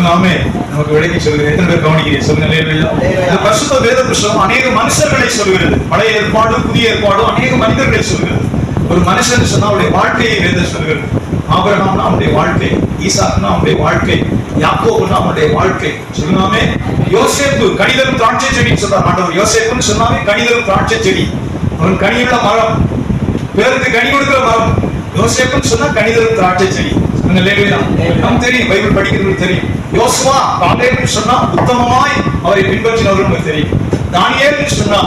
சொல்லுங்க. நமக்கு விளக்கி சொல்லுங்க. எத்தனை பேர் கவனிக்கிறீங்க சொல்லுங்க. பரிசுத்த வேத புத்தகம் அநேக மனுஷர்களை சொல்கிறது. பழைய ஏற்பாடு புதிய ஏற்பாடு அநேக மனிதர்களை சொல்கிறது. ஒரு மனுஷன் சொன்னா அவருடைய வாழ்க்கையை வேதம் சொல்கிறது. ஆபிரகாம்னா அவனுடைய வாழ்க்கை, ஈசாக்னா அவனுடைய வாழ்க்கை, யாக்கோபுனா அவனுடைய வாழ்க்கை. சொல்லுங்க. யோசேப்பு கனிதரும் திராட்சை செடி சொல்றார் ஆண்டவர். யோசேப்புன்னு சொன்னாவே கனிதரும் திராட்சை செடி. அவன் கனியுள்ள மரம், பேருக்கு கனி கொடுக்கிற மரம். யோசேப்புன்னு சொன்னா கனிதரும் திராட்சை செடி. நமக்கு தெரியும், பைபிள் படிக்கிறவங்களுக்கு தெரியும். யோசுவா காலேப்னு சொன்னா உத்தமமாய் அவரை பின்பற்றினவர்களுக்கு தெரியும். தானியேல்னு சொன்னா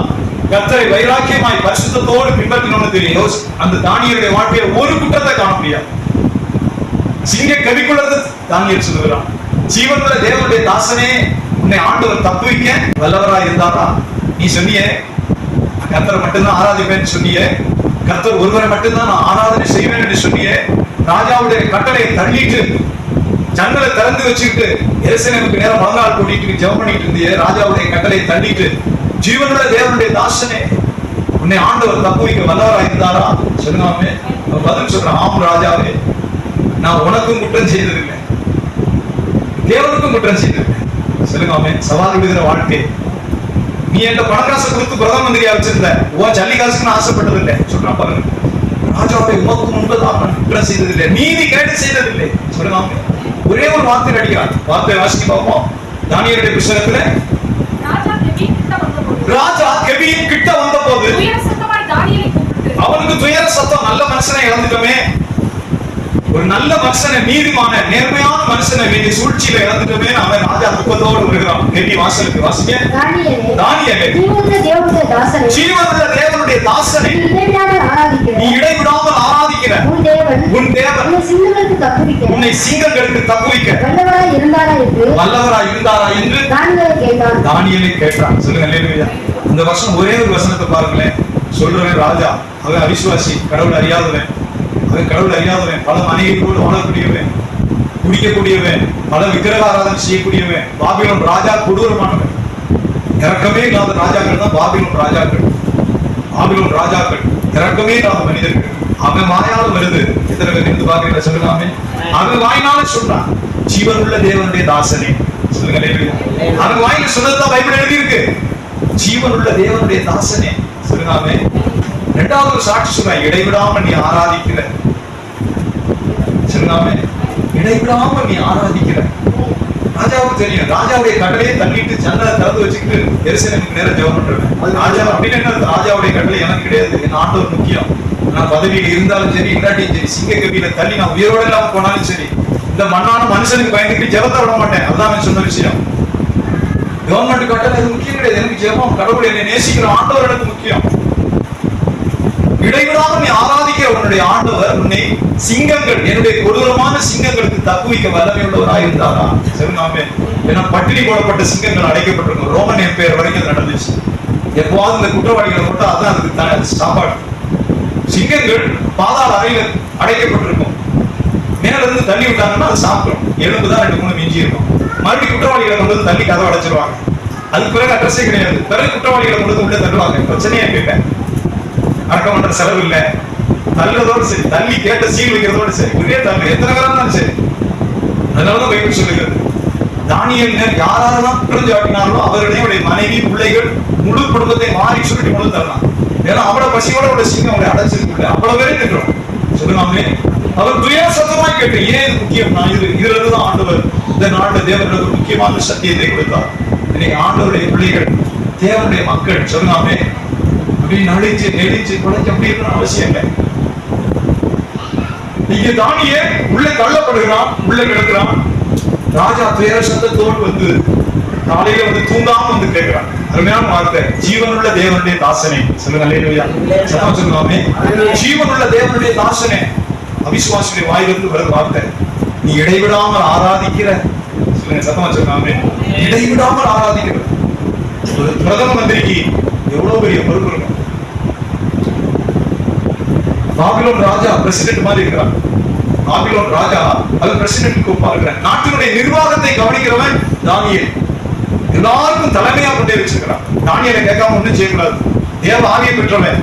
கர்த்தரை வைராக்கியமாய் பரிசுத்தத்தோடு பின்பற்றினவனுக்கு தெரியும். அந்த தானியேலுடைய வாழ்க்கையில ஒரு குற்றத்தை காண முடியாது. சிங்க கவிக்குள்ளது தானியேல் சொல்லுகிறான், ஜீவனுள்ள தேவனுடைய தாசனே, உன்னை ஆண்டவர் தப்புவிக்க வல்லவரா இருந்தாரா? நீ சொன்னிய கர்த்தரை மட்டும்தான் ஆராதிப்பேன்னு சொன்னிய, கர்த்தர் ஒருவரை மட்டும்தான் நான் ஆராதனை செய்வேன் என்று சொன்னிய, ராஜாவுடைய கட்டளையை தள்ளிட்டு ஜன்னலை திறந்து வச்சுக்கிட்டு எருசலேமுக்கு நேரம் முழங்கால் கூட்டிட்டு ஜெபம் பண்ணிட்டு இருந்தியே, ராஜாவுடைய கட்டளையை தள்ளிட்டு ஜீவனுள்ள தேவனுடைய தாசனே, உன்னை ஆண்டவர் தப்புவிக்க வல்லவரா இருந்தாரா? சொல்லுங்க. பதில் சொல்றேன், ஆம் ராஜாவே, நான் உனக்கும் குற்றம் செய்ததில்லை, தேவனுக்கும் குற்றம் செய்ததில்லை. சொல்லுங்க. சவால் விடுகிற வாழ்க்கை. நீ என்ற பணக்காசை கொடுத்து பிரதம மந்திரியா வச்சிருந்த, உன் ஜல்லி காசுக்கு நான் ஆசைப்பட்டதில்லை சொல்றான் பாருங்க. ராஜாவை உமக்கு முன்பதாக நான் குற்றம் செய்ததில்லை, நீதி கேட்டு செய்ததில்லை. சொல்லுங்க. ஒரே ஒரு வார்த்தை அடிக்கிறான். வார்த்தை வாசிக்க பார்ப்போம். தானியேலுடைய புத்தகத்துல ராஜா கெபியின் கிட்ட வந்த போது அவனுக்கு துயர சத்தம். நல்ல மனுஷனை இழந்துட்டோமே, ஒரு நல்ல மனுஷனை, நீதிமான நேர்மையான மனுஷனை வேண்டிய சூழ்ச்சியில இழந்துட்டோமே, அவன் ராஜா துக்கத்தோடு வருகிறான். கெபி வாசலுக்கு வாசிக்க. தானியேலே, ஜீவனுள்ள தேவனுடைய தாசனை நீ இடைவிடாமல் ஆராதிக்கிற உன் தேவன் உன்னை சிங்கங்களுக்கு தப்புவிக்க வல்லவராய் இருந்தாரா என்று தானியேலை கேட்டான். சொல்லுங்க. அல்லேலூயா. இந்த வருஷம் ஒரே ஒரு வசனத்தை பாருங்களேன். சொல்றவன் ராஜா, அவன் அவிசுவாசி, கடவுள் அறியாதவன். அவன் கடவுள் அறியாதவன், பல மனைவியோடு வாழக்கூடியவன், குடிக்கக்கூடியவன், பல விக்கிரக ஆராதனை செய்யக்கூடியவன். பாபிலோன் ராஜா கொடூரமானவன். இறக்கமே இல்லாத ராஜாக்கள் தான் பாபிலோன் ராஜாக்கள். பாபிலோன் ராஜாக்கள் இறக்கமே இல்லாத மனிதர்கள். அவன் வாயால் வருது. எத்தனை பேர் இருந்து பாக்குறீங்க சொல்லுங்க. அவன் வாயினால சொல்றான், ஜீவனுள்ள தேவனுடைய தாசனே. சொல்லுங்க. அவன் வாயில சொன்னதுதான் பைபிள் எழுதி இருக்கு, ஜீவனுள்ள தேவனுடைய தாசனே. சொல்லுங்க. இரண்டாவது சாட்சி சொல்ற, இடைவிடாம நீ ஆராதிக்கிற. சொல்லுங்க. இடைவிடாம நீ ஆராதிக்கிற. ராஜாவுக்கு தெரியும், ராஜாவுடைய கட்டளையை தள்ளிட்டு ஜன்னலை திறந்து வச்சுக்கிட்டு எருசலேமுக்கு நேரம் ஜெபம் பண்றேன். ராஜா அப்படின்னு என்ன, ராஜாவுடைய கட்டளை எனக்கு கிடையாது, என் ஆண்டவர் முக்கியம். நான் பதவியில் இருந்தாலும் சரி, இல்லாட்டியும் சரி, சிங்க கபியில தள்ளி நான் உயிரோட இல்லாம போனாலும் சரி, இந்த மண்ணான மனுஷனுக்கு பயந்துட்டு ஜெபத்தை விட மாட்டேன். அதுதான் சொன்ன விஷயம். கவர்மெண்ட் கட்டளை அது முக்கியம் கிடையாது. எனக்கு ஜெபம், கடவுள் என்னை நேசிக்கிற ஆண்டவர் எனக்கு முக்கியம். இடைவிடாமல் நீ ஆராதிக்கிற உன்னுடைய ஆண்டவர் உன்னை சிங்கங்கள், என்னுடைய கொடூரமான சிங்கங்களுக்கு தப்புவிக்க வல்லமை உள்ளவராக இருந்தாரா? சொல்லுங்க. ஏன்னா பட்டினி போடப்பட்ட சிங்கங்கள் அடைக்கப்பட்டிருக்கும். ரோமன் எம்பையர் வரைக்கும் நடந்துச்சு. எப்போவாது இந்த குற்றவாளிகளை போட்டா அதான் அதுக்கு சாப்பாடு. சிங்கங்கள் பாதாள அறையில் அடைக்கப்பட்டிருக்கும். மேல இருந்து தள்ளி விட்டாங்கன்னா அது சாப்பிடும். எலும்பு தான் 2-3 மிஞ்சி இருக்கும். மறுபடியும் குற்றவாளிகளை கொண்டு வந்து தள்ளி கதவை அடைச்சிருவாங்க. அதுக்கு பிறகு அட்ரஸே கிடையாது. பிறகு குற்றவாளிகளை கொண்டு வந்து உள்ள தள்ளுவாங்க. பிரச்சனையா கேட்டேன், அடக்கம் பண்ற செலவு இல்ல, தள்ளதோடு சரி, தள்ளி கேட்ட சீல் வைக்கிறதோடு சரி, ஒரே தள்ளு, எத்தனை காலம் சரி. அதனாலதான் பைபிள் சொல்லுகிறது, தானியேல் யாரெல்லாம் குற்றம் சாட்டினார்களோ அவருடைய மனைவி, பிள்ளைகள், முழு குடும்பத்தை மாறி சுருட்டி கொண்டு தரலாம். ஏன்னா அவ்வளவு பசியோட உள்ள சிங்கம் அவளை அடைச்சிருக்கு. அவ்வளவு பேரே திட்டுறோம். சொல்லுங்க. அவர் துயர சத்தமாய் கேட்டு, ஏன் இது முக்கியம்? நான் இதுல இருந்துதான் ஆண்டவர் இந்த நாட்டு தேவனுக்கு முக்கியமான சத்தியத்தை கொடுத்தார். இன்னைக்கு ஆண்டவருடைய பிள்ளைகள், தேவனுடைய மக்கள் சொல்லுங்க, அப்படி நடிச்சு நெடிச்சு குறைஞ்ச அப்படின்னு அவசியம் இல்லை. இங்க தானியேல் உள்ள தள்ளப்படுகிறான், உள்ள கிடக்கிறான். ராஜா துயர சத்தத்தோடு வந்து காலையில வந்து தூங்காம வந்து கேட்கிறான். அருமையான வார்த்தை, ஜீவனுள்ள தேவனுடைய தாசனே. சொல்லுங்க. அல்லேலூயா. சத்தம் சொல்லுங்க. ஜீவனுள்ள தேவனுடைய தாசனே. அவிசுவாசியுடைய வாயிலிருந்து வரும் வார்த்தை, நீ இடைவிடாமல் ஆராதிக்கிற. சொல்லுங்க. சத்தமா சொல்லுங்க. இடைவிடாமல் ஆராதிக்கிற. ஒரு பிரதம மந்திரிக்கு எவ்வளவு பெரிய பொறுப்பு இருக்கும். பாபிலோன் ராஜா பிரசிடென்ட் மாதிரி இருக்கிறான். பாபிலோன் ராஜா அது பிரசிடென்ட் கூப்பாருக்கிறான். நாட்டினுடைய நிர்வாகத்தை கவனிக்கிறவன் தானியேல். எல்லாருக்கும் தலைமையா கொண்டே வச்சிருக்கிறான். தானியேலை கேட்காம ஒன்றும் செய்யக்கூடாது. தேவ ஆவியை பெற்றவன்,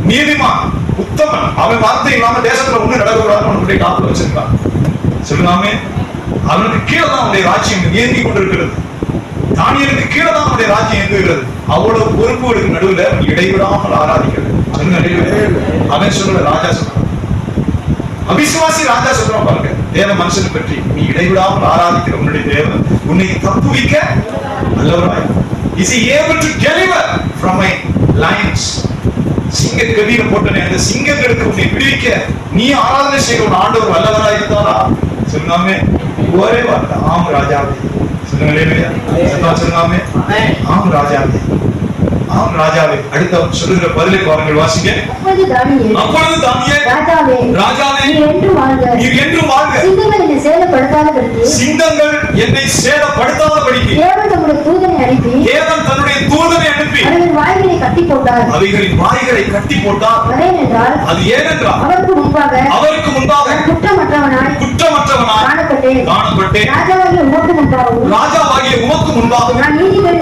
நீதிமான், உத்தமன். அவன் வார்த்தை இல்லாம தேசத்துல ஒண்ணு நடக்கக்கூடாது. அவனுடைய காப்புல வச்சிருக்கான். சொல்லுங்க. அவனுக்கு கீழே தான் அவனுடைய ராஜ்யம் இயங்கி கொண்டிருக்கிறது. தானியேலுக்கு கீழே தான் அவனுடைய ராஜ்யம் இயங்குகிறது. அவ்வளவு பொறுப்புகளுக்கு நடுவில் அவன் இடைவிடாமல் ஆராதிக்கிறது. அவன் சொல்ற ராஜா சொல்றான், அவிசுவாசி ராஜா சொல்றான் பாருங்க, தேவ மனுஷனை பற்றி, நீ இடைவிடாமல் ஆராதிக்கிற உன்னுடைய தேவன் உன்னை தப்புவிக்க நல்லவராய். Is he able to deliver from my lions? சிங்க கவியில போட்டனே அந்த சிங்கங்களுக்கு உன்னை விடுவிக்க நீ ஆராதனை செய்ய ஒரு ஆண்டவர் வல்லவராய் இருந்தாரா? சொல்லாமே ஒரே வார்த்தை, ஆம் ராஜாவே. சொல்லாமே ஆம் ராஜாவே, ஆம் ராஜாவே. அடுத்த சொல்லுகிற பதிலை பாருங்கள், வாசிங்க. அப்பொழுது தானியேல், ராஜாவே நீர் என்றும் வாழ்க, சிங்கங்கள் என்னை சேதப்படுத்தாதபடிக்கு தேவன் தன்னுடைய தூதனை அனுப்பி அவைகளின் வாய்களை கட்டி போட்டார். அது ஏனென்றால் அவருக்கு முன்பாக குற்றமற்றவனாய் காணப்பட்டேன். ராஜாவாகிய உமக்கு முன்பாக நான் நீதிகேடு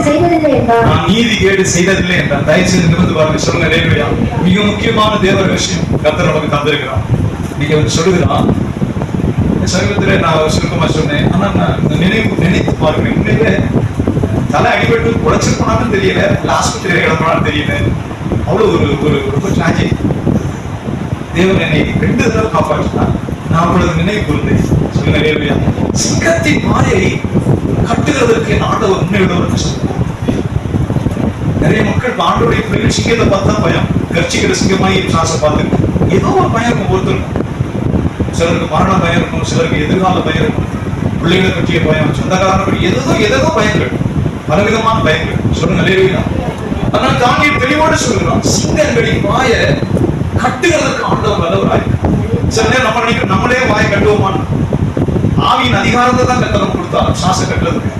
செய்ததில்லை என்றார். தயவு செய்து நிமிர்ந்து பாருங்க, சொல்லுங்க. ஹல்லேலூயா. மிக முக்கியமான தேவ விஷயம் கர்த்தர் நமக்கு தந்திருக்கிறார். நீங்க வந்து சொல்லுகிறான், சமீபத்துல நான் சுருக்கமா சொன்னேன், ஆனா நான் நினைத்து பாருங்க, உண்மையிலே தலை அடிபட்டு உழைச்சிருப்பானு தெரியல, ஆஸ்பத்திரியில கிடப்பானு தெரியல. அவ்வளவு ஒரு ரொம்ப டிராஜடி. தேவன் என்னை 2 தடவை காப்பாற்றினார். நான் அவளது நினைவு கூர்ந்தேன். சொல்லுங்க ஹல்லேலூயா. சிங்கத்தின் மாயை கட்டுகிறதற்கு என் ஆண்டவர் உண்மையோட ஒரு கஷ்டம். நிறைய மக்கள் ஆண்டோடைய பிள்ளைகள் சிங்கத்தை பார்த்தா பயம், கர்ச்சிக்கிற சிங்கமாய் சாச பார்த்து ஏதோ ஒரு பயம் இருக்கும். ஒருத்தருக்கும் சிலருக்கு மரண பயம் இருக்கும், சிலருக்கு எதிர்கால பயம் இருக்கும், பிள்ளைகளை பற்றிய பயம், சொந்தக்காரனை பற்றி ஏதோ பயங்கள், பலவிதமான பயங்கள். சொல்லுங்க ஹல்லேலூயா. ஆனால் தானியேல் தெளிவோடு சொல்கிறான், சிங்கங்களின் வாயை கட்டுகிறதற்கு ஆண்டவர் வல்லவராய். சில நேரம் நம்ம நினைக்கிறோம் நம்மளே வாயை கட்டுவோமான்னு. ஆவியின் அதிகாரத்தை தான் கட்டளை கொடுத்தார் சாச கட்டுறதுக்கு.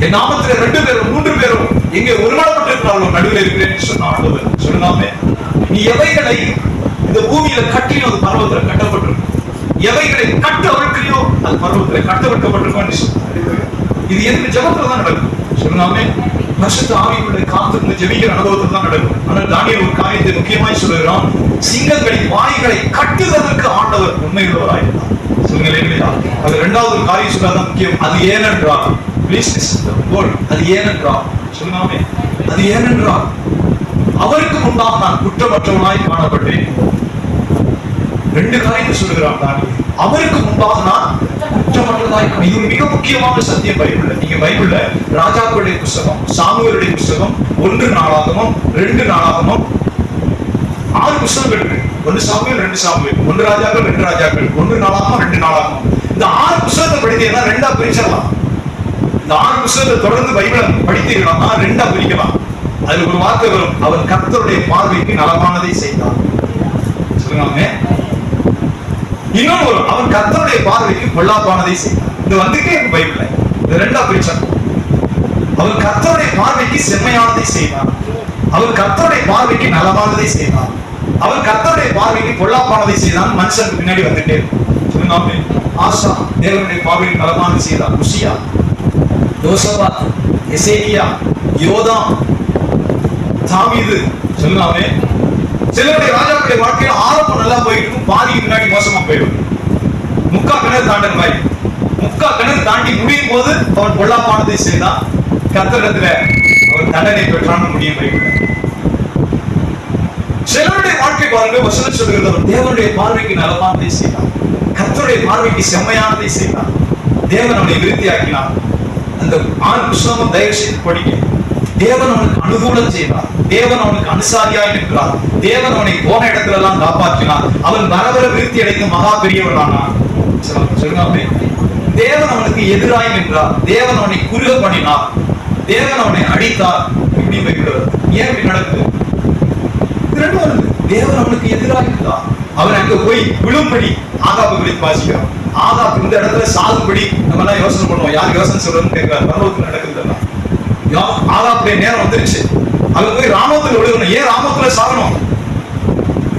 என் நாமத்துல 2 பேரும் 3 பேரும் எங்கே ஒருமனப்பட்டிருக்கிறார்களோ நடுவில் இருக்கிறேன் சொன்ன ஆண்டவர். சொல்லாமே நீ எவைகளை இந்த பூமியில கட்டியோ அது பர்வத்தில் கட்டப்பட்டிருக்கும், எவைகளை கட்ட அவிழ்க்கிறியோ அது பர்வத்தில் கட்டவிழ்க்கப்பட்டிருக்கும். இது எந்த ஜபத்துல தான் நடக்கும். சொல்லாமே பரிசுத்த ஆவியுடைய காத்திருந்து ஜெபிக்கிற அனுபவத்தில் தான் நடக்கும். ஆனால் தானியேல் ஒரு காரியத்தை முக்கியமாய் சொல்லுகிறான், சிங்கங்களின் வாய்களை கட்டுவதற்கு ஆண்டவர் உண்மையுள்ளவராயிருந்தார். சொல்லுங்க ஹல்லேலூயா. அது 2வது ஒரு காரியம் சொல்லாதான் முக்கியம். அது ஏனென்றால், அது ஏனென்றால், சொல்லுங்க, அது ஏனென்றால் அவருக்கு முன்பாக நான் குற்றமற்றவனாய் காணப்பட்டேன். 2 காரியத்தை சொல்லுகிறான் தானியேல். அவருக்கு முன்பாக நான் குற்றமற்றதாய். இது மிக முக்கியமான சத்தியம் பைபிள்ல. நீங்க பைபிள்ல ராஜாக்களுடைய புஸ்தகம், சாமுவேலுடைய புஸ்தகம், 1 நாளாகமம், 2 நாளாகமம், 6 புஸ்தகங்கள் இருக்கு. 1 சாமுவேல், 2 சாமுவேல், 1 ராஜாக்கள், 2 ராஜாக்கள், 1 நாளாகமம், 2 நாளாகமம். இந்த 6 புஸ்தகத்தை படித்தீங்கன்னா 2ஆ பிரிச்சிடலாம். இந்த 6 புஸ்தகத்தை தொடர்ந்து பைபிளை படித்தீங்கன்னா 2ஆ பிரிக்கலாம். அதுல ஒரு வார்த்தை வரும், அவன் கர்த்தருடைய பார்வைக்கு நலமானதை செய்தான். சொல்லுங்க. இன்னொன்று வரும், அவன் கர்த்தருடைய பார்வைக்கு பொல்லாப்பானதை செய்தான். இது வந்துட்டே இருக்கு பைபிள்ல. இது 2ஆ பிரிச்சான். அவன் கர்த்தருடைய பார்வைக்கு செம்மையானதை செய்தான், அவன் கர்த்தருடைய பார்வைக்கு நலமானதை செய்தான், அவன் கர்த்தருடைய பார்வைக்கு பொல்லாப்பானதை செய்தான். மனுஷனுக்கு பின்னாடி வந்துட்டே சொல்லுங்க. ஆசா தேவனுடைய பார்வைக்கு நலமானதை செய்தான். உசியா, யோசபாத், எசேக்கியா, யோதாம், தாவீது. சொல்லுங்க. சிலருடைய ராஜாக்களுடைய வாழ்க்கையில ஆரம்பம் நல்லா போயிட்டு இருக்கும், பாதிக்கு முன்னாடி மோசமா போயிடும். 3/4 கிணறு தாண்டன மாதிரி 3/4 கிணறு தாண்டி முடியும் போது அவன் பொல்லாப்பானதை செய்தான், கர்த்தரிடத்துல அவன் தண்டனை பெற்றான்னு முடியும். சிலருடைய வாழ்க்கை பாருங்க, வசனம் சொல்லுகிறது, அவன் தேவனுடைய பார்வைக்கு நலமானதை செய்தான், கர்த்தருடைய பார்வைக்கு செம்மையானதை செய்தான், தேவன் அவனை விருத்தியாக்கினார். அந்த 6 புஸ்தகம் தயவு செய்து படிக்க. தேவன் அவனுக்கு அனுகூலம் செய்தார், தேவன் அவனுக்கு அனுசாரியாய் நிற்கிறார், தேவன் அவனை போன இடத்துல எல்லாம் காப்பாற்றினார், அவன் வரவர விருத்தி அடைந்து மகா பெரியவனானான். சொல்லுங்க. தேவன் அவனுக்கு எதிராய் நின்றார், தேவன் அவனை குறுக பண்ணினார், தேவன் அவனை அடித்தார். இப்படி வைக்கிறது. ஏன் இப்படி நடக்குது? தேவன் அவனுக்கு எதிராக இருந்தார். அவன் அங்க போய் விழும்படி ஆகாபை குறித்து வாசிக்கிறான். ஆகாப் இந்த இடத்துல சாகுபடி நம்ம எல்லாம் யோசனை பண்ணுவோம். யார் யோசனை சொல்றதுன்னு கேட்கிறார். பரலோகத்தில் நடக்குது. ஆகாப்புடைய நேரம் வந்துருச்சு. அவன் போய் ராமோத்துல விழுகணும். ஏன் ராமோத்துல சாகணும்?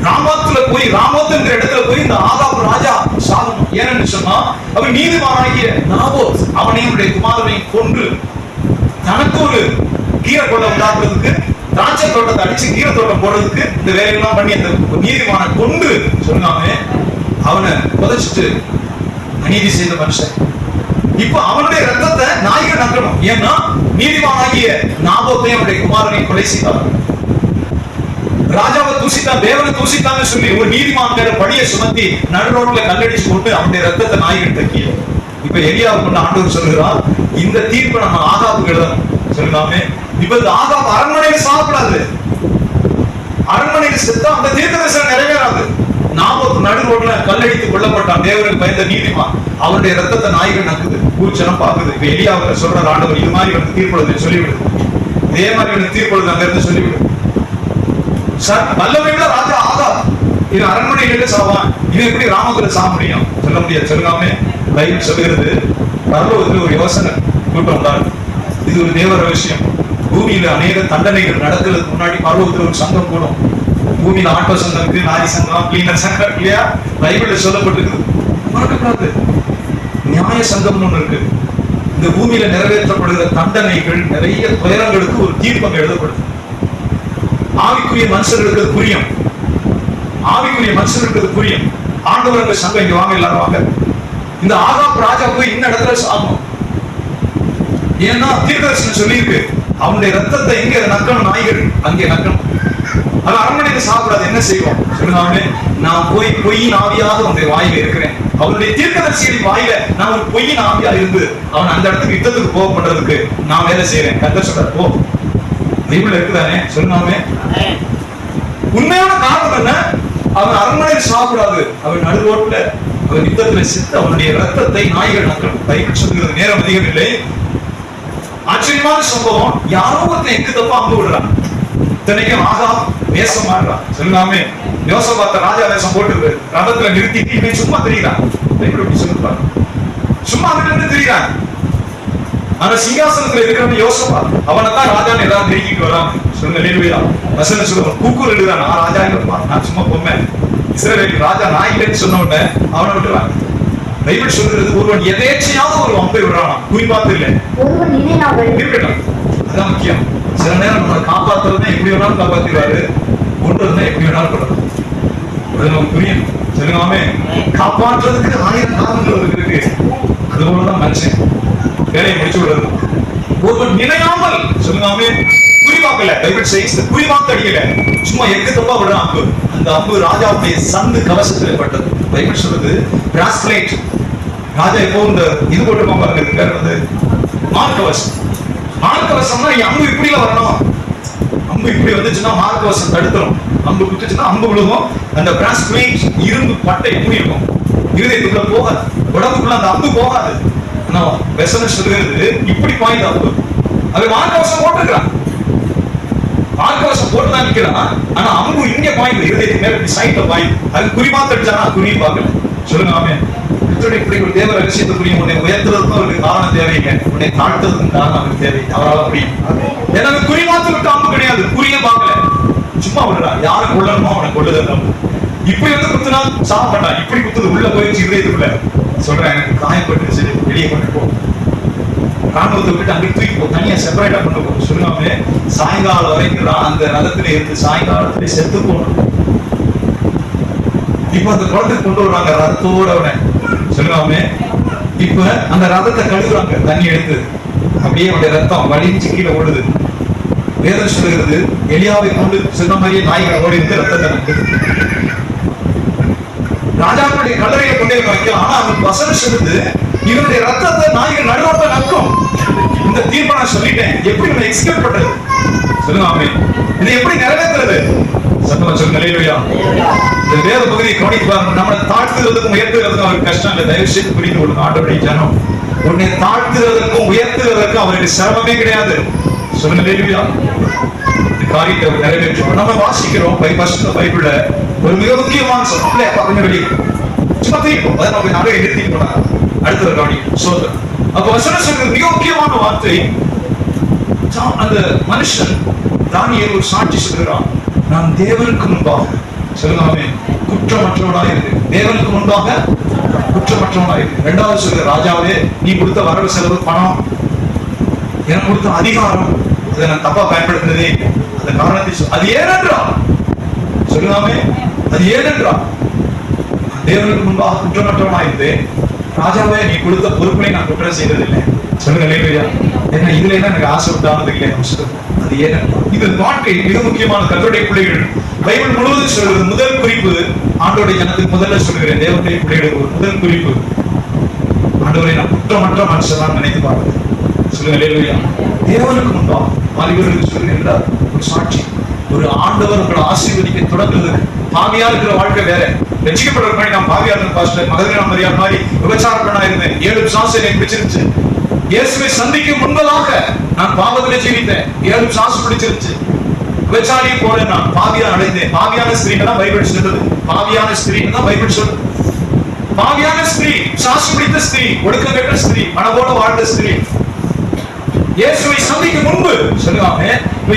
ராமோத்துல போய் ராமோத்துங்கிற இடத்துல போய் இந்த ஆகாப் ராஜா சாகணும். ஏன்னு சொன்னா அவன் நீதிமானாகிய நாபோத் அவனையும் குமாரனையும் கொன்று தனக்கு ஒரு கீரை கொண்டை உண்டாக்குறதுக்கு, திராட்சை தோட்டத்தை அடிச்சு கீரை தோட்டம் போடுறதுக்கு இந்த வேலையெல்லாம் பண்ணி அந்த நீதிமான கொண்டு சொன்னாங்க. அவனை புதைச்சிட்டு அநீதி செய்த மனுஷன். இப்ப அவனுடைய ரத்தத்தை நாய்கள் நக்கணும். ஏன்னா நீதிமானாகிய நாபோத்தை அவருடைய குமாரனை கொலை செய்தார். ராஜாவை தூசித்தான், தேவனை தூசித்தான்னு சொல்லி ஒரு நீதிமான்கிற பழியை சுமத்தி நடுரோட்ல கல்லடிச்சு போட்டு அவனுடைய ரத்தத்தை நாய்கள் தக்கிய. இப்ப எலியாவை கொண்டு ஆண்டவர் சொல்லுகிறார், இந்த தீர்ப்பை நம்ம ஆகாபுக்கு எழுதணும். சொல்லலாமே, இப்ப இந்த ஆகாபு அரண்மனையில் சாப்பிடாது, அரண்மனையில் செத்தா அந்த தீர்க்கதரிசனம் நிறைவேறாது. நாபோத் நடு ரோட்ல கல்லடித்து கொல்லப்பட்டான். தேவனுக்கு பயந்த நீதிமான், அவருடைய ரத்தத்தை நாய்கள் நக்குது, பூச்சனம் பாக்குது. இப்ப எலியாவை சொல்ற ஆண்டவர், இது மாதிரி இவனுக்கு தீர்ப்பொழுது சொல்லிவிடு, இதே மாதிரி இவனுக்கு தீர்ப்பொழுது அங்க இருந்து சொல்லிவிடு. வல்லமையுள்ள ராஜா ஆகாப் இது அரண்மனையில சாவான், இது எப்படி ராமத்துல சாக முடியும்? சொல்ல முடியாது. சொல்லாமே பைபிள் சொல்கிறது, பரலோகத்தில் ஒரு யோசனை கூட்டம் தான். இது ஒரு தேவ ரகசியம். பூமியில அநேக தண்டனைகள் நடக்கிறதுக்கு முன்னாடி பரலோகத்தில் ஒரு சங்கம் கூடும். பூமியில ஆட்டோ சங்கம் இருக்கு, நாரி சங்கம், கிளீனர் சங்கம் இல்லையா? பைபிள்ல சொல்லப்பட்டிருக்கு. மறக்கக்கூடாது. நியாய சங்கம்னு ஒண்ணு இருக்கு. இந்த பூமியில நிறைவேற்றப்படுகிற தண்டனைகள், நிறைய துயரங்களுக்கு ஒரு தீர்ப்பம் எழுதப்படுது. ஆவிக்குரிய மனுஷர்களுக்கு புரியும், ஆவிக்குரிய மனுஷர்களுக்கு புரியும். ஆண்டவர்கள் சங்கம் இங்க வாங்க, எல்லாரும் வாங்க. இந்த ஆகாப் ராஜா போய் இந்த இடத்துல சாகணும். ஏன்னா தீர்க்கதரிசனம் சொல்லியிருக்கு, அவனுடைய ரத்தத்தை எங்க நக்கணும், நாய்கள் அங்கே நக்கணும். அது அரண்மனையில சாப்பிடாது. என்ன செய்வோம் சொல்லுங்க? நான் போய் பொய்யின் ஆவியாக அவனுடைய வாயில இருக்கிறேன். அவருடைய தீர்க்கதரிசிகளின் வாயில நான் ஒரு பொய்யின் ஆவியா இருந்து அவன் அந்த இடத்துக்கு யுத்தத்துக்கு போக பண்றதுக்கு நான் வேலை செய்யறேன். கர்த்தர் சொல்றார், போ. பைபிள்ல இருக்குதானே? சொல்லுங்க. உண்மையான காரணம் என்ன? அவன் அரண்மனையில் சாப்பிடாது, அவன் நடு ரோட்ல அவன் யுத்தத்துல செத்து அவனுடைய ரத்தத்தை நாய்கள் நக்கணும். பைபிள் சொல்லுகிறது. நேரம் அதிகம் இல்லை. ஆச்சரியமான சம்பவம். யாரோ ஒருத்தன் எக்கு தப்பா அம்பு விடுறான். இத்தனைக்கும் ஆகாப் வேஷம் மாறுறான். சொல்லாமே யோசபாத்த ராஜா வேஷம் போட்டு ரதத்துல நிறுத்தி சும்மா தெரியுறான். சொல்லுவாங்க, சும்மா அங்கிட்டு தெரியுறான். ஆனா சிங்காசனத்துல இருக்கிறவன் யோசபா, அவனை தான் ராஜான்னு ஏதாவது நெருக்கிட்டு வரான். சொல்லுங்க, வசன சொல்லுவான், கூக்கூர் எழுதுறான், நான் ராஜா இருப்பான், நான் சும்மா பொம்மை. இஸ்ரவேல் ராஜா நான் இல்லைன்னு சொன்ன உடனே அவனை விட்டுறான். பைபிள் சொல்றது, ஒருவன் எதேச்சையாவது ஒரு அம்பை விடுறானா, குறிப்பாத்து இல்லை இருக்கட்டும். அதான் முக்கியம். சில நேரம் நம்ம காப்பாத்துறதுனா எப்படி வேணாலும் காப்பாத்திடுவாரு, கொண்டுறதுனா எப்படி வேணாலும் கொள்ளலாம். அது நமக்கு புரியும். சொல்லுங்க, காப்பாற்றுறதுக்கு 1000 காரணங்கள் இருக்கு. அதுபோலதான் மனுஷன் வேலையை முடிச்சு விடுறது. ஒருவன் நினையாமல், சொல்லுங்க, குறிவாக்கல. பைபிள் செய்ஸ் குறிவாக்க அடிக்கல, சும்மா எக்கு தப்பா விடுற அம்பு. அந்த அம்பு ராஜாவுடைய சந்து கவசத்தில் பட்டது. பைபிள் சொல்றது பிராஸ்பிளேட். ராஜா எப்போ இந்த இது போட்டு பாருங்க, பேர் வந்து மார்க்கவசம். மார்க்கவசம்னா அம்பு இப்படி வரணும். அம்பு இப்படி வந்துச்சுன்னா மார்க்கவசம் தடுத்துரும். அம்பு குத்துச்சுன்னா அம்பு விழுகும். அந்த பிராஸ்பிளேட் இரும்பு பட்டை எப்படி இருக்கும், இருதயத்துக்குள்ள போகாது, உடம்புக்குள்ள அந்த அம்பு போகாது. வெசனம் சொல்லுகிறது இப்படி பாயிண்ட் அம்பு. அது மார்க்கவசம் போட்டுக்கிறான், மார்க்கவசம் போட்டுதான் நிக்கிறான். ஆனா அம்பு இங்க பாயிண்ட், இருதயத்துக்கு மேல சைட்ல பாயிண்ட். அது குறிமாத்தடிச்சானா குறி பார்க்கல. சொல்லுங்க, ஆமே. இப்படி ஒரு தேவ ரகசியத்தை புரியும். உன்னை உயர்த்துறதுக்கும் அவருக்கு காரணம் தேவைங்க, உன்னை தாழ்த்துறதுக்கும் காரணம் அவருக்கு தேவை. அவரால் புரியும். ஏன்னா குறிமாத்து விட்டு அம்பு கிடையாது, குறிய பார்க்கல, சும்மா விடுறா. யாரை கொள்ளணுமோ அவனை கொள்ளுதல். இப்படி வந்து குத்துனா சாப்பிட்டான், இப்படி குத்துது உள்ள போயிடுச்சு இருதயத்துக்குள்ள. சொல்றேன், எனக்கு காயப்பட்டு சரி வெளியே கொண்டு போ, ராணுவத்தை விட்டு அங்கே தூக்கி போ, தனியா செப்பரேட்டா கொண்டு போ. சொல்லுவாங்க, சாயங்காலம் வரைக்கும் அந்த ரதத்துல இருந்து சாயங்காலத்துல செத்து போகணும். இப்ப அந்த குளத்துக்கு கொண்டு வருவாங்க ரதத்தோட. சொல்லுவாங்க, இப்ப அந்த ரதத்தை கழுவுறாங்க, தண்ணி எடுத்து அப்படியே அவருடைய ரத்தம் வலிஞ்சு கீழே ஓடுது. வேதம் சொல்லுகிறது, எலியாவை கொண்டு சொன்ன மாதிரியே நாய்கள் ஓடி இருந்து ரத்தத்தை ராஜாக்களுடைய கல்லறையை கொண்டே வைக்கலாம். ஆனா அவனுக்கு வசனம் சொல்லுது, இவனுடைய ரத்தத்தை நாய்கள் நடுவாட்ட நக்கும். இந்த தீர்ப்பை நான் சொல்லிட்டேன், எப்படி இவனை எக்ஸ்கியூட் பண்றது? சொல்லுங்க, இதை எப்படி நிறைவேற்றுறது? சத்தமா சொல்லுங்க, அல்லேலூயா. இந்த வேத பகுதியை கவனித்து பாருங்க. நம்மளை தாழ்த்துறதுக்கும் உயர்த்துறதுக்கும் அவருக்கு கஷ்டம் இல்லை. தயவு செய்து புரிந்து கொள்ளுங்க. ஆண்டவருடைய ஜனம், உன்னை தாழ்த்துறதுக்கும் உயர்த்துறதுக்கும் அவருக்கு சிரமமே கிடையாது. சொல்லுங்க, அல்லேலூயா. காரியத்தை நிறைவேற்றும். நம்ம வாசிக்கிறோம் பைபிள்ல ஒரு மிக முக்கியமான சொல்ல வெளியே சும்மா தீர்ப்போம். அதை நம்ம நிறைய நிறுத்தி போனாங்க. அடுத்த கவனி சோதனை. அப்ப வசனம் சொல்ற மிக முக்கியமான வார்த்தை, அந்த மனுஷன் தானியேல் ஒரு சாட்சி சொல்கிறான், நான் தேவனுக்கு முன்பாக, சொல்லுங்க, குற்றமற்றவனாக இருக்கு. தேவனுக்கு முன்பாக குற்றமற்றவனாக இருக்கு. இரண்டாவது சொல்ற, ராஜாவே நீ கொடுத்த வரவு செலவு பணம், எனக்கு கொடுத்த அதிகாரம், அதை நான் தப்பா பயன்படுத்தினதே அந்த காரணத்தை அது ஏனென்றா, சொல்லுங்க, அது ஏனென்றா தேவனுக்கு முன்பாக குற்றமற்றவனாயிருந்தேன். ராஜாவே நீ கொடுத்த பொறுப்பை நான் குற்றம் செய்ததில்லை. சொல்லுங்க அல்லேலூயா. ஏன்னா இதுல எல்லாம் எனக்கு ஆசை உண்டானது இல்லை. அது ஏன் இது வாழ்க்கை மிக முக்கியமான கர்த்தருடைய பிள்ளைகள். பைபிள் முழுவதும் சொல்றது முதல் குறிப்பு ஆண்டோடைய ஜனத்துக்கு முதல்ல சொல்கிறேன். தேவனுடைய பிள்ளைகளுக்கு ஒரு முதல் குறிப்பு, ஆண்டவரை நான் குற்றமற்ற மனுஷன் நினைத்து பாருங்க. சொல்லுங்க அல்லேலூயா. தேவனுக்கு முன்பா வாலிபர்களுக்கு சொல்லுகிறார் ஒரு சாட்சி, ஒரு ஆண்டவர் உங்களை ஆசீர்வதிக்க தொடங்குறது. பாவியா இருக்கிற வாழ்க்கை வேற. ரட்சிக்கப்படுற மாதிரி நான் பாவியா இருந்த பாஸ்டர் மகதலேனா மரியாள் மாதிரி விபச்சார பெண்ணா இருந்தேன். 7 சாசை எனக்கு பிடிச்சிருச்சு. இயேசுவை சந்திக்கும் முன்பதாக நான் பாவத்திலே ஜீவித்தேன். 7 சாசு பிடிச்சிருச்சு. விபச்சாரியை போல நான் பாவியா அடைந்தேன். பாவியான ஸ்திரீன்னு தான் பைபிள் சொல்லுது. பாவியான ஸ்திரீன்னு தான் பைபிள் சொல்லுது. பாவியான ஸ்திரீ, சாசு பிடித்த ஸ்திரீ, ஒடுக்கப்பட்ட ஸ்திரீ, மனவோட வாழ்ந்த ஸ்திரீ. இயேசுவை சந்திக்கும் முன்பு சொல்லுவாமே,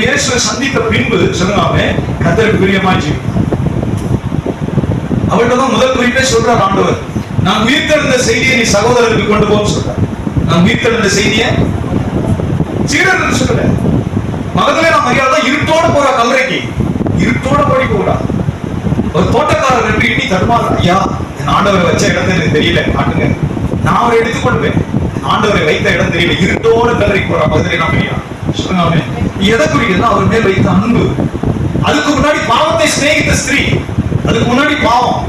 இயேசுவை சந்தித்த பின்பு சொல்லுவாமே கர்த்தருக்கு பிரியமாய் ஜீவித்தார். அவர்கிட்ட தான் முதல் குறிப்பே சொல்றார் ஆண்டவர், நான் உயிர்த்தெழுந்த செய்தியை நீ சகோதரருக்கு கொண்டு போன்னு சொல்றார். நான் உயிர்த்தெழுந்த செய்தியை சீடர்களுக்கு சொல்ற. மகதலேனா மரியாள் தான் இருட்டோட போறா கல்லறைக்கு. இருட்டோட போடி போறா. ஒரு தோட்டக்காரர் என்று எண்ணி தடுமாறு, ஐயா என் ஆண்டவரை வச்ச இடத்தை எனக்கு தெரியல, காட்டுங்க, நான் அவரை எடுத்துக்கொண்டு போய் ஆண்டவரை வைத்த இடம் தெரியல. இருட்டோட கல்லறைக்கு போறா மகதலேனா மரியாள். சொல்லுங்க எதை குறிக்கிறதா? அவர் மேல் வைத்த அன்பு. அதுக்கு முன்னாடி பாவத்தை சிநேகித்த ஸ்திரீ, அதுக்கு முன்னாடி பாவம்,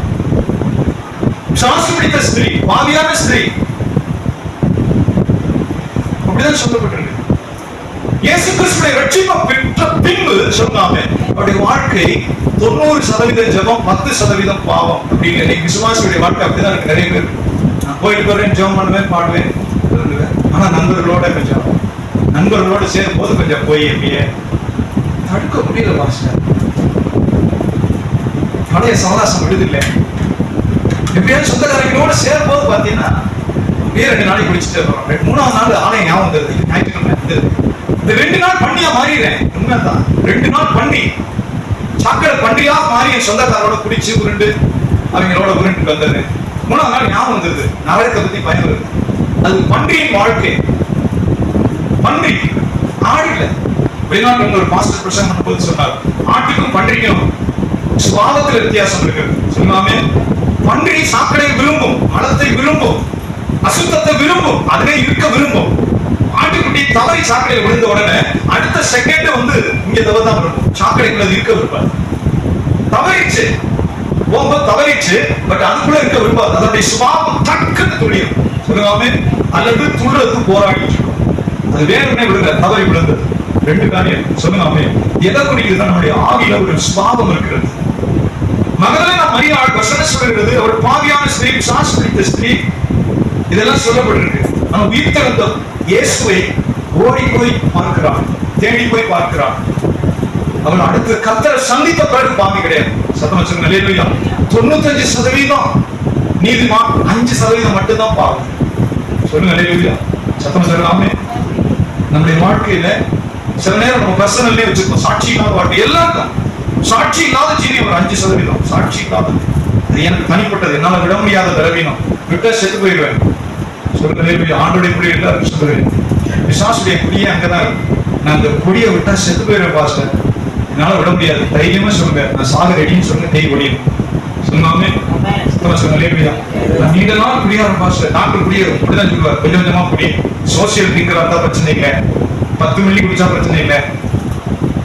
சாசு பிடித்த ஸ்திரீ, பாவியான ஸ்திரீ, அப்படிதான் சொல்லப்பட்டிருக்கு. இயேசு கிறிஸ்துவை ரட்சிப்பை பெற்ற பின்பு சொன்னாமே அவருடைய வாழ்க்கை 90% ஜெபம், 10% பாவம். அப்படிங்கிற விசுவாசியுடைய வாழ்க்கை அப்படிதான் இருக்கு. நிறைய பேர் நான் போயிட்டு வரேன், ஜெபம் பண்ணுவேன், பாடுவேன், ஆனா நண்பர்களோட சேரும் போது கொஞ்சம் போய் எப்படியே தடுக்க முடியல. பாஸ்டர் பழைய சவகாசம் விடுதில்லை. எப்படியாவது சொந்தக்காரங்களோட சேரும் போது பாத்தீங்கன்னா 2 நாளைக்கு குடிச்சிட்டு வரோம். 3ஆவது நாள் ஆலயம் ஞாபகம் வருது. ஞாயிற்றுக்கிழமை இந்த 2 நாள் பண்ணியா மாறிடுறேன். உண்மைதான். 2 நாள் பண்ணி சாக்கடை பண்டியா மாறி என் சொந்தக்காரோட குடிச்சு உருண்டு அவங்களோட உருண்டு வந்தது. 3ஆவது நாள் ஞாபகம் வந்தது. நரகத்தை பத்தி பயம் வருது. அது பன்றியின் வாழ்க்கை. பன்றி ஆடு இல்ல. வெளிநாட்டு ஒரு பாஸ்டர் பிரசங்கம் பண்ணும்போது சொன்னார், ஆட்டுக்கும் பன்றிக்கும் சுபாவத்தில் வித்தியாசம் இருக்கு. சொல்லாமே பன்றி சாக்கடை விரும்பும், மலத்தை விரும்பும், அசுத்தத்தை விரும்பும், அதிலே இருக்க விரும்பும். ஆட்டுக்குட்டி தவறி சாக்கடையில் விழுந்த உடனே அடுத்த செகண்ட் வந்து இங்க தவறுதான் விரும்பும். சாக்கடைக்குள்ள இருக்க விரும்பாது. தவறிச்சு தவறிச்சு, பட் அதுக்குள்ள இருக்க விரும்பாது. அதனுடைய சுபாவம் டக்குன்னு துணியும். சொல்லுவாமே அல்லது துள்ளுறதுக்கு போராடிட்டு இருக்கும். அது வேணும்னே விடுங்க, தவறி விழுந்தது. 2 காரியம் சொல்லுவாமே. எதை குறிக்கிறது? நம்முடைய ஆவியில ஒரு சுபாவம் இருக்கிறது. மகதலேனா மரியாள் வசனம் சொல்கிறது, அவர் பாவியான ஸ்திரீ, சாசு பிடித்த ஸ்திரீ, இதெல்லாம் சொல்லப்பட்டிருக்கு. நம்ம உயிர்த்தெழுந்த இயேசுவை ஓடி போய் பார்க்கிறான், தேடி போய் பார்க்கிறான். அவன் அடுத்து கர்த்தரை சந்தித்த பிறகு பாவி கிடையாது. சத்தமா சொல்லுங்க அல்லேலூயா. 95% நீதிமான், 5% மட்டும்தான் பாவி. சொல்லுங்க அல்லேலூயா. சத்தமா சொல்லுங்க ஆமென். நம்முடைய வாழ்க்கையில சில நேரம் நம்ம பர்சனல்லே வச்சிருக்கோம் சாட்சி இல்லாத வாழ்க்கை. எல்லாருக்கும் சாட்சி இல்லாத ஜீவியம் ஒரு 5%. சாட்சி இல்லாத, அது எனக்கு தனிப்பட்டது, என்னால விட முடியாத பலவீனம். விட்டா செத்து போயிடுவேன். சொல்லுங்க ஆண்டோடைய குடி எல்லாருக்கும் சொல்லுவேன். பிசாசுடைய குடியே அங்கதான் இருக்கு. நான் அந்த குடியை விட்டா செத்து போயிடுவேன் பாஸ்டர், என்னால விட முடியாது. தைரியமா சொல்லுங்க, நான் சாக ரெடின்னு சொல்லுங்க. தேய் ஒடியும் சொன்னாமே நீண்ட நாள் குடியாரம் பாஸ்டர். டாக்டர் குடியேறும் அப்படிதான் சொல்லுவார். கொஞ்சம் கொஞ்சமா குடியும். சோசியல் ட்ரிங்கரா இருந்தா பிரச்சனை இல்லை, 10 மில்லி குடிச்சா பிரச்சனை இல்லை.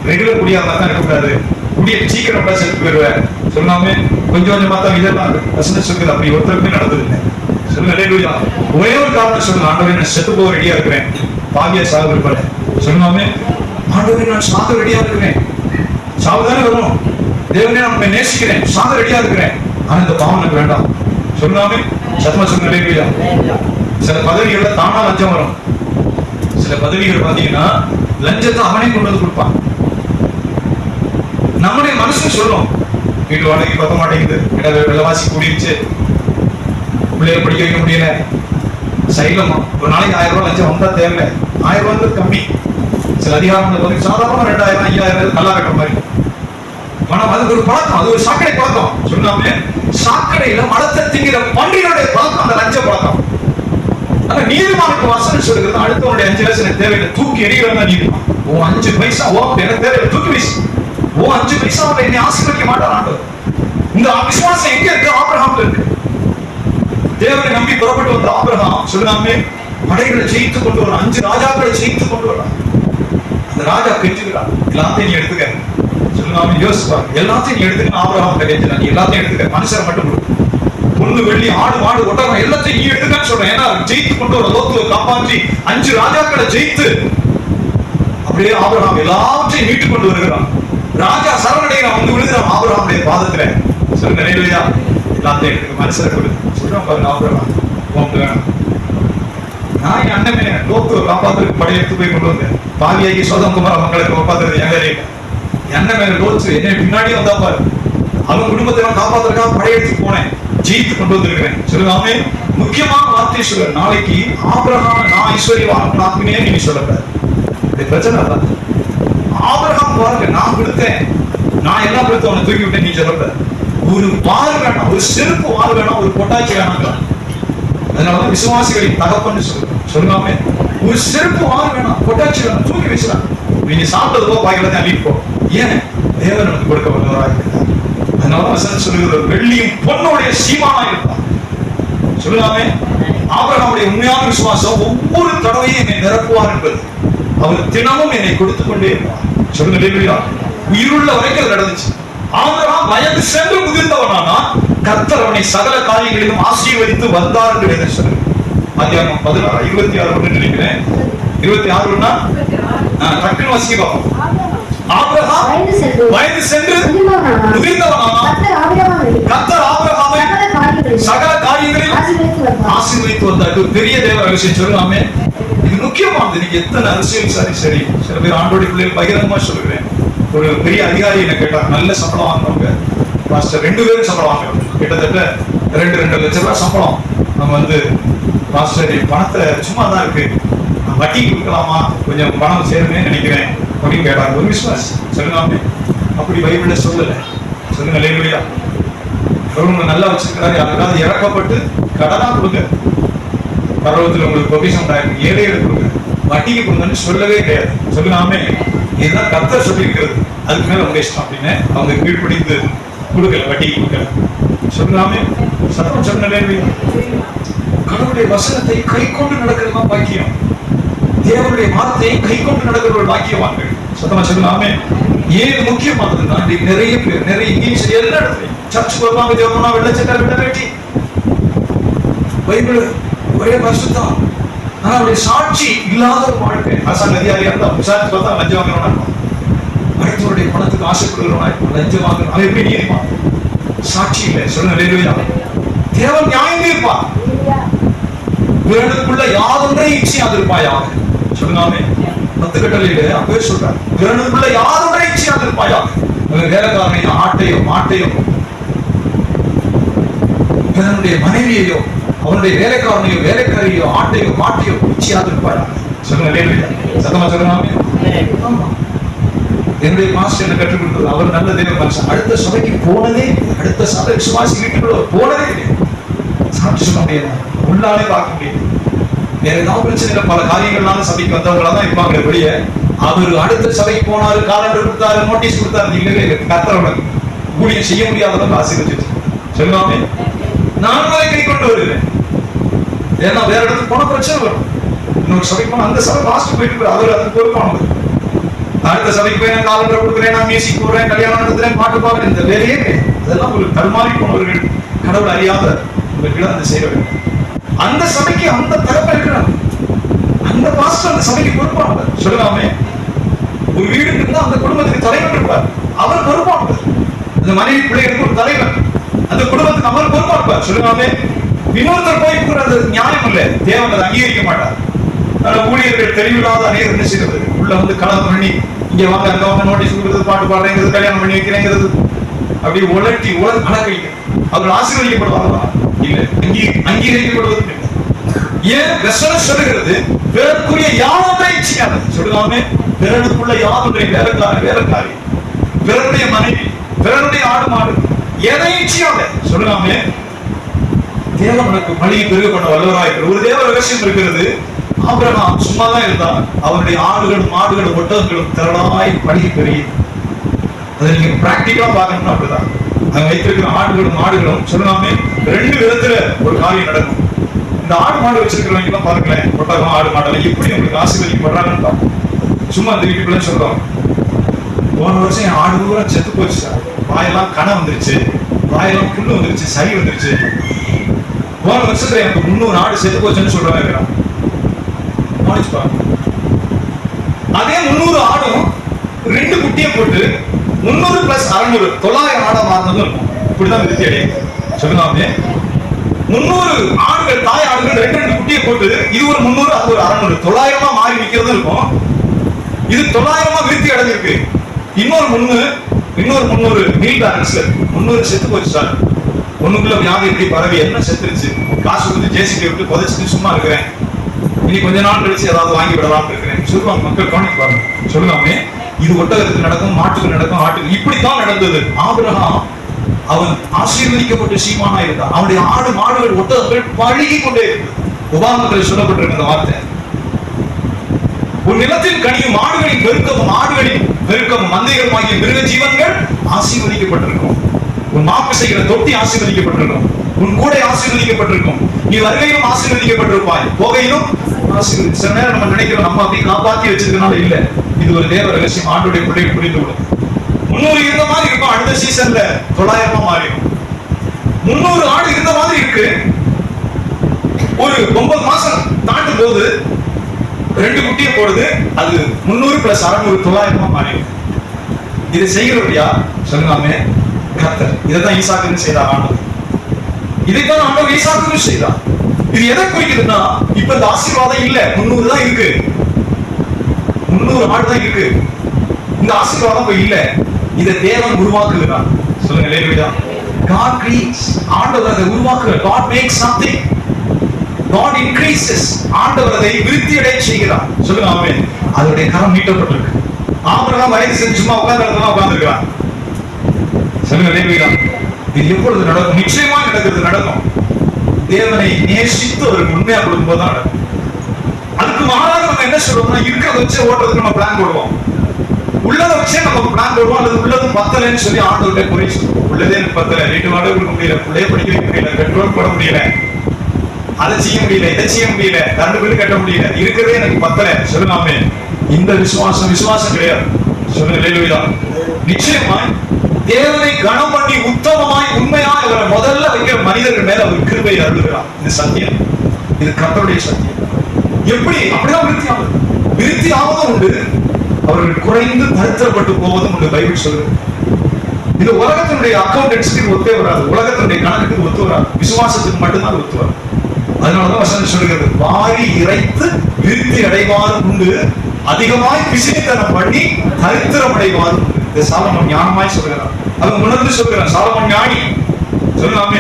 ரெகுலர் குடியா இருந்தா தான் இருக்கக்கூடாது. குடிய சீக்கிரம் செத்து போயிடுவேன் சொல்லாமே. கொஞ்சம் கொஞ்சமா தான் இதெல்லாம் வசனம் சொல்லுது. அப்படி ஒருத்தருக்குமே நடந்தது இல்லை. சொல்லுங்க அல்லேலூயா. ஒரே ஒரு காரணம் சொல்லுங்க, ஆண்டவரே நான் செத்து போக ரெடியா இருக்கிறேன், பாவியா சாக விரும்பல. சொல்லாமே ஆண்டவரே நான் சாக ரெடியா இருக்கிறேன். சாவுதானே வரும். தேவனே நான் நேசிக்கிறேன், சாக ரெடியா இருக்கிறேன், ஆனா இந்த பாவம் எனக்கு வேண்டாம். சொல்லாமே சத்தமா சொல்லுங்க அல்லேலூயா. சில பதவிகள்ல தானா லஞ்சம் வரும். சில பதவிகள் பாத்தீங்கன்னா லஞ்சத்தை அவனே கொண்டு வந்து கொடுப்பான். நம்முடைய மனசு சொல்லும், வீட்டு வாடகை பத்த மாட்டேங்குது, விலைவாசி கூடிருச்சு, பிள்ளைகளை படிக்க வைக்க முடியல, சைலமா ஒரு நாளைக்கு 1000 ரூபாய் லஞ்சம் வந்தா தேவை. 1000 ரூபாய் கம்மி. சில அதிகாரங்கள் சாதாரண 2000 5000 நல்லா கட்டுற மாதிரி. ஆனா அதுக்கு ஒரு பழக்கம், அது ஒரு சாக்கடை பழக்கம். சொல்லாமே சாக்கடையில மலத்தை திங்கிற பன்றிகளுடைய பழக்கம் அந்த லஞ்ச பழக்கம். ஆனா நீதிமானுக்கு வசனம் சொல்லுகிறது, அடுத்தவனுடைய 5 காசு எனக்கு தேவையில்லை, தூக்கி எறிகிறதா நீதிமான். ஓ 5 பைசா ஓ எனக்கு தேவையில்லை, தூக்கி வீசு. ஓ 5 பைசா என்னை ஆசீர்வதிக்க மாட்டான் ஆண்டவர். இந்த விசுவாசம் எங்க இருக்கு? ஆபிரகாம்ல இருக்கு. தேவனை நம்பி புறப்பட்டு வந்த ஆபிரகாம் சொல்லுங்க படைகளை ஜெயித்து கொண்டு வர 5 ராஜாக்களை ஜெயித்து கொண்டு வர அந்த ராஜா கெஞ்சுகிறார், எல்லாத்தையும் நீ எடுத்துக்க. சொல்லுங்க யோசிப்பார், எல்லாத்தையும் நீ எடுத்துக்க. ஆபிரகாம் கெஞ்சுறான், நீ எல்லாத்தையும் எடுத்துக்க, மனுஷரை மட்டும் பொண்ணு வெள்ளி ஆடு மாடு ஒட்டகம் எல்லாத்தையும் நீ எடுத்துக்கன்னு சொல்றேன். ஏன்னா ஜெயித்து கொண்டு வர லோத்துவை காப்பாற்றி 5 ராஜாக்களை ஜெயித்து அப்படியே ஆபிரகாம் எல்லாவற்றையும் மீட்டு கொண்டு வருகிறான். ராஜா சரணடைகிறான், வந்து விழுகிறான் ஆபிரகாமுடைய பாதத்துல. சொல்லுங்க இல்லையா, எல்லாத்தையும் எடுத்துக்க, மனுஷரை கொடு சொல்றான் பாருங்க. ஆபிரகாம் உனக்கு வேணும், நான் என் அண்ணமே லோத்துவை காப்பாத்துறதுக்கு படையெடுத்து போய் கொண்டு வந்தேன். பாவியாகி சோதம்குமார மக்களை காப்பாத்துறது என் அண்ணன் மேல லோத்து என்னை பின்னாடி வந்தா பாரு, அவன் குடும்பத்தை காப்பாத்துறதுக்காக படையெடுத்து போனேன், ஜெயித்து கொண்டு வந்திருக்கிறேன். சொல்லுவாமே முக்கியமான வார்த்தை சொல்ற, நாளைக்கு ஆபிரகாம் நான் ஐஸ்வர்யவானே நீங்க சொல்லக்கூடாது. பிரச்சனை தான். ஆபிரகாம் பாருங்க, நான் கொடுத்தேன், நான் எல்லாம் கொடுத்து அவனை தூக்கி விட்டேன், நீ சொல்லக்கூடாது. ஒரு வால் வேணாம், ஒரு செருப்பு வால் வேணாம், ஒரு பொட்டாச்சி வேணாம். அதனாலதான் விசுவாசிகளின் தகப்பன்னு சொல்லுவாமே, ஒரு செருப்பு வால் வேணாம், பொட்டாச்சி வேணாம், தூக்கி வச்சுலாம். நீங்க சாப்பிட்டது போ, பாய்களை அள்ளிட்டு போ. ஏன் தேவன் நமக்கு கொடுக்க வல்லவராக இருக்கிறார். அதனால வசனம் சொல்லுகிற வெள்ளியும் பொன்னுடைய சீமானா இருந்தார். சொல்லுவாமே ஆபிரகாமுடைய உண்மையான விசுவாசம் ஒவ்வொரு தடவையும் என்னை நிரப்புவார் என்பது. அவர் தினமும் என்னை கொடுத்து கொண்டே இருப்பார். சொல்லுங்க உயிருள்ள வரைக்கும் நடந்துச்சு. ஆபிரகாம் வயது சென்று முதிர்ந்தவனானா கர்த்தர் அவனை சகல காரியங்களிலும் ஆசீர்வதித்து வந்தார் என்று வேதம் சொல்லுங்க. அதிகாரம் 16 26 நினைக்கிறேன். 26 டக்குன்னு வாசிப்போம். ஆபிரகாம் வயது சென்று முதிர்ந்தவனானா கர்த்தர் ஆபிரகாமை சகல காரியங்களில் ஆசீர்வதித்து வந்தார். பெரிய தேவ ரகசியம். சொல்லுவாமே இது முக்கியமானது. நீங்க எத்தனை அரசியல் சரி சில பேர் ஆண்டோடைய பிள்ளைகள் பகிரங்கமா சொல்லுகிறேன். ஒரு பெரிய அதிகாரி என்ன கேட்டார், நல்ல சம்பளம் வாங்குறவங்க மாஸ்டர் 2 பேரும் சம்பளம் வாங்குறோம், கிட்டத்தட்ட 2 லட்சம் ரூபாய் சம்பளம். நம்ம வந்து மாஸ்டர் பணத்தை சும்மா தான் இருக்கு, வட்டி கொடுக்கலாமா, கொஞ்சம் பணம் சேருமே நினைக்கிறேன் அப்படின்னு கேட்டாங்க. ஒரு விசுவாசி. சொல்லுங்க அப்படி பைபிள்ல சொல்லல. சொல்லுங்க லேலுயா, உங்களை நல்லா வச்சிருக்கிறாரு, யாருக்காவது இறக்கப்பட்டு கடனா கொடுங்க, பருவத்தில் உங்களுக்கு பொக்கிஷம் உண்டாயிருக்கு, ஏழை கொடுங்க, வட்டிக்கு கொடுங்கன்னு சொல்லவே கிடையாது. சொல்லுங்க இதுதான் கர்த்தர் சொல்லி இருக்கிறது, அதுக்கு மேல உங்க இஷ்டம் அப்படின்னு அவங்க கீழ்படிந்து கொடுக்கல, வட்டிக்கு கொடுக்கல. சொல்லுங்க சத்தம் சொல்லுங்க. கடவுளுடைய வசனத்தை கை கொண்டு நடக்கிறதா பாக்கியம். தேவனுடைய வார்த்தையை கை கொண்டு நடக்கிற பாக்கியவான்கள். சத்தமா சொல்லுங்க. ஏது முக்கியமானதுன்னா நிறைய பேர் நிறைய எல்லா இடத்துலையும் சர்ச்சுக்கு வருவாங்க, தேவனா வெள்ளச்சட்டா வெள்ள வேட்டி, பைபிள் ஒரே பரிசுத்தம், ஆனா அவருடைய சாட்சி இல்லாத ஒரு வாழ்க்கை. அரசாங்க அதிகாரியா இருந்தா விசாரிச்சு பார்த்தா லஞ்சம் வாங்குறவனா இருப்பான், அடுத்தவருடைய பணத்துக்கு ஆசைப்படுகிறவனா இருப்பான், லஞ்சம் வாங்குறவன் அவன் எப்படி நீதிப்பான்? சாட்சி இல்லை. சொல்லுங்க தேவன் நியாயம் தீர்ப்பான். பிறனுக்குள்ள யாதொன்றை இச்சையாதிருப்பாயாக. சொல்லுங்க 10 கட்டளையில அப்பவே சொல்றாரு, பிறனுக்குள்ள யாதொன்றை இச்சையாதிருப்பாயாக. வேலைக்காரனையோ ஆட்டையோ மாட்டையோ பிறனுடைய மனைவியையோ அவனுடைய வேலைக்காரனையோ வேலைக்காரியோ ஆட்டையோ மாட்டையோ இச்சையாதிருப்பாயாக. சொல்லுங்க சத்தமா சொல்லுங்க. என்னுடைய மாஸ்டர் என்ன கற்றுக் கொடுத்தது, அவர் நல்ல தேவ மனுஷன், அடுத்த சபைக்கு போனதே, அடுத்த சபை விசுவாசி வீட்டுக்குள்ள போனதே கிடையாது. சாட்சி சொல்ல முடியாது, உள்ளாலே பார்க்க முடியாது. வேற ஏதாவது பிரச்சனையில பல காரியங்கள்னால சபைக்கு வந்தவங்களா தான் இருப்பாங்க. எப்படிய அவர் அடுத்த சபைக்கு போனாரு, காலண்டர் கொடுத்தாரு, நோட்டீஸ் கொடுத்தாரு, இல்லவே கர்த்தரோட ஊழியம் செய்ய முடியாதவங்க ஆசீர்வதிச்சு. சொல்லுவாமே நான் கை கொண்டு வருகிறேன். ஏன்னா வேற இடத்துக்கு போன பிரச்சனை வரும். இன்னொரு சபைக்கு போன அந்த சபை லாஸ்ட் போயிட்டு அவர் அதுக்கு பொறுப்பானது. அடுத்த சபைக்கு போய் நான் காலண்டர் கொடுக்குறேன், நான் மியூசிக் போடுறேன், கல்யாணம் நடத்துறேன், பாட்டு பாடுறேன், இந்த வேலையே அதெல்லாம் ஒரு தடுமாறி போனவர்கள், கடவுள் அறியாத அந்த செய்ய வேண்டும். அந்த சபைக்கு அந்த தரப்ப இருக்கிறாங்க, அந்த பாஸ்டர் அந்த சபைக்கு பொறுப்பானவர். சொல்லலாமே ஒரு வீடு இருந்தா அந்த குடும்பத்துக்கு தலைவர் இருப்பார், அவர் பொறுப்பானவர். அந்த மனைவி பிள்ளைகளுக்கு ஒரு தலைவர், அந்த குடும்பத்துக்கு அவர் பொறுப்பானவர். சொல்லலாமே இன்னொருத்தர் போய் கூடாது, நியாயம் இல்லை, தேவன் அதை அங்கீகரிக்க மாட்டார். ஊழியர்கள் தெளிவில்லாத அநேகர் என்ன செய்வது, உள்ள வந்து கலந்து பண்ணி இங்க வாங்க அங்க வாங்க நோட்டீஸ் கொடுக்குறது, பாட்டு பாடுறேங்கிறது, கல்யாணம் பண்ணி வைக்கிறேங்கிறது, அப்படி உலர்த்தி அழகைங்க. அவர்கள் ஆசீர்வதிக்கப்படுவார்களா? இல்லை, அங்கீகரிக்கப்படுவது இல்லை. ஏன் வசனம் சொல்லுகிறது, பிறருக்குரிய யாதொன்றை இச்சையாத. சொல்லலாமே பிறனுக்குள்ள யாதொன்றை, வேலைக்காரி, பிறருடைய மனைவி, பிறருடைய ஆடு மாடு, எதை இச்சையாத. சொல்லலாமே தேவன் உனக்கு பழியை பெருக பண்ண வல்லவராயிருக்கிறார். ஒரு தேவ ரகசியம் இருக்கிறது. ஆபிரகாம் சும்மாதான் இருந்தார், அவருடைய ஆடுகளும் மாடுகளும் ஒட்டகங்களும் திரளாய் பழகி பெருகி. அதை நீங்க பிராக்டிகலா பார்க்கணும்னா அப்படிதான். அங்க வைத்திருக்கிற ஆடுகளும் மாடுகளும் சொல்லலாமே 2 விதத்துல ஒரு காரியம் நடக்கும். இந்த ஆடு மாடு வச்சிருக்கிறவங்க எல்லாம் பாருங்களேன், ஒட்டகம் ஆடு மாடெல்லாம் எப்படி உங்களுக்கு ஆசீர்வதிக்கப்படுறாங்கன்னு தான். சும்மா அந்த வீட்டுக்குள்ள சொல்றோம், போன வருஷம் என் ஆடு பூரா செத்து போச்சு சார், வாயெல்லாம் கணை வந்துருச்சு, வாயெல்லாம் புண்ணு வந்துருச்சு, சரி வந்துருச்சு. போன வருஷத்துல எனக்கு 300 ஆடு செத்து போச்சுன்னு சொல்றவங்க. அதே 300 ஆடும் 2 குட்டியை போட்டு 300 + 600 900 ஆடா மாறினதும் இருக்கும். இப்படிதான் விருத்தி அடையும். சொல்லுங்க, 300 ஆடுகள் தாய் ஆடுகள் 2 குட்டியை போட்டு இது ஒரு 300 அது ஒரு 600 900 மாறி நிக்கிறதும் இருக்கும். இது 900 விருத்தி அடைஞ்சிருக்கு. இன்னொரு 300 மீல் பேலன்ஸ்ல 300 செத்து போச்சு சார். ஒண்ணுக்குள்ள வியாதி எப்படி பரவி என்ன செத்துருச்சு, காசு கொடுத்து ஜேசிபி விட்டு புதைச்சிட்டு சும்மா இருக்கிறேன், இனி கொஞ்ச நாள் கழிச்சு ஏதாவது வாங்கி விடலாம் இருக்கிறேன் சொல்லுவாங்க. மக்கள் கவனிப்பாங்க. சொல்லுவாமே, இது ஒட்டகத்துக்கு நடக்கும், மாட்டுக்கு நடக்கும், ஆட்டுக்கு இப்படித்தான் நடந்தது. ஆபிரகாம் அவன் ஆசீர்வதிக்கப்பட்ட சீமானா இருந்தான். அவனுடைய ஆடு மாடுகள் ஒட்டகங்கள் பழகி கொண்டே இருந்தது. உபாகமத்தில் சொல்லப்பட்டிருக்கிற இந்த வார்த்தை, உன் நிலத்தின் கனியும் மாடுகளின் பெருக்கமும் ஆடுகளின் பெருக்கமும் மந்தைகளுமாகிய மிருக ஜீவன்கள் ஆசீர்வதிக்கப்பட்டிருக்கும். உன் மாப்பு செய்கிற தொட்டி ஆசீர்வதிக்கப்பட்டிருக்கும். உன் கூடை ஆசீர்வதிக்கப்பட்டிருக்கும். நீ வருகையிலும் ஆசீர்வதிக்கப்பட்டிருப்பாய், போகையிலும் ஆசீர்வதி. சில நேரம் நம்ம நினைக்கிறோம் நம்ம அப்படி காப்பாற்றி வச்சிருக்கனால இல்ல, இது ஒரு தேவ ரகசியம். ஆண்டுடைய பிள்ளைகள் புரிந்து விடும். 300 இருந்த மாதிரி இருக்கும், அடுத்த சீசன்ல 900 மாறிடும். 300 ஆடு இருந்த மாதிரி இருக்கு, ஒரு 9 மாசம் தாண்டும் போது 2 குட்டியை போடுது, அது 300 + 600 900 மாறிடும். இதை செய்கிறவரியா சொல்லுங்க, கர்த்தர். இதைத்தான் ஈசாக்குன்னு செய்தார் ஆண்டவர். இதைத்தான் ஆண்டவர் ஈசாக்குன்னு செய்தார். இது எதை குறிக்குதுன்னா, இப்ப இந்த ஆசீர்வாதம் இல்ல, 300 தான் இருக்கு, 300 ஆடு தான் இருக்கு. இந்த ஆசீர்வாதம் இப்ப இல்ல, இதை தேவன் உருவாக்குகிறார். சொல்லுங்க, ஹல்லேலூயா. God creates. ஆண்டவர் அதை உருவாக்குகிறார். God makes something. God increases. ஆண்டவர் அதை விருத்தி அடைய செய்கிறார். சொல்லுங்க, ஆமென். அதோட கரம் நீட்டப்பட்டிருக்கு. ஆபிரகாம் வயது செஞ்சு சும்மா உட்கார்ந்திருக்கான். சொல்லுங்க, ஹல்லேலூயா. இது எப்பொழுது நடக்கும்? நிச்சயமா நடக்கும். தேவனை நேசித்து அவருக்கு உண்மையா கொடுக்கும்போது தான் நடக்கும். அதுக்கு மாறாக நம்ம என்ன சொல்றோம்னா, இருக்கிறத வச்சு ஓட்டுறதுக்கு நம்ம பிளான் போடுவோம், உள்ளதை வச்சே நம்ம பிளான் போடுவோம். அல்லது உள்ளது பத்தலைன்னு சொல்லி ஆண்டவர்கிட்ட குறை சொல்லுவோம். உள்ளதே எனக்கு பத்தல, 2 வாடகை கொடுக்க முடியல, பிள்ளைய படிக்க வைக்க முடியல, பெட்ரோல் போட முடியல, அதை செய்ய முடியல, இதை செய்ய முடியல, கரண்ட் பில் கட்ட முடியல, இருக்கிறதே எனக்கு பத்தல. சொல்லுங்க, இந்த விசுவாசம் கிடையாது. சொல்லுங்க, ஹல்லேலூயா. நிச்சயமாய் தேவனை கனம் பண்ணி உத்தமமாய் உண்மையாய் அவரை முதல்ல வைக்கிற மனிதர்கள் மேல அவர் கிருபை அருளுகிறார். இது சத்தியம், இது கர்த்தருடைய சத்தியம். எப்படி? அப்படிதான் விருத்தி ஆவதும் உண்டு, அவர்கள் குறைந்து தரித்திரப்பட்டு போவதும் உண்டு. பைபிள் சொல்லுது. இது உலகத்தினுடைய அக்கௌண்டன்ஸுக்கு ஒத்தே வராது, உலகத்தினுடைய கணக்குக்கு ஒத்து வராது, விசுவாசத்துக்கு மட்டும்தான் ஒத்து வரும். அதனாலதான் வசனம் சொல்லுகிறது, வாரி இறைத்து விருத்தி அடைவாறு உண்டு, அதிகமாய் பிசினித்தனம் பண்ணி தரித்திரம் அடைவாறு உண்டு. இது சாலமோன் ஞானமாய் சொல்கிறார். அவன் உணர்ந்து சொல்கிறான். சாலமோன் ஞானி. சொல்லுங்க,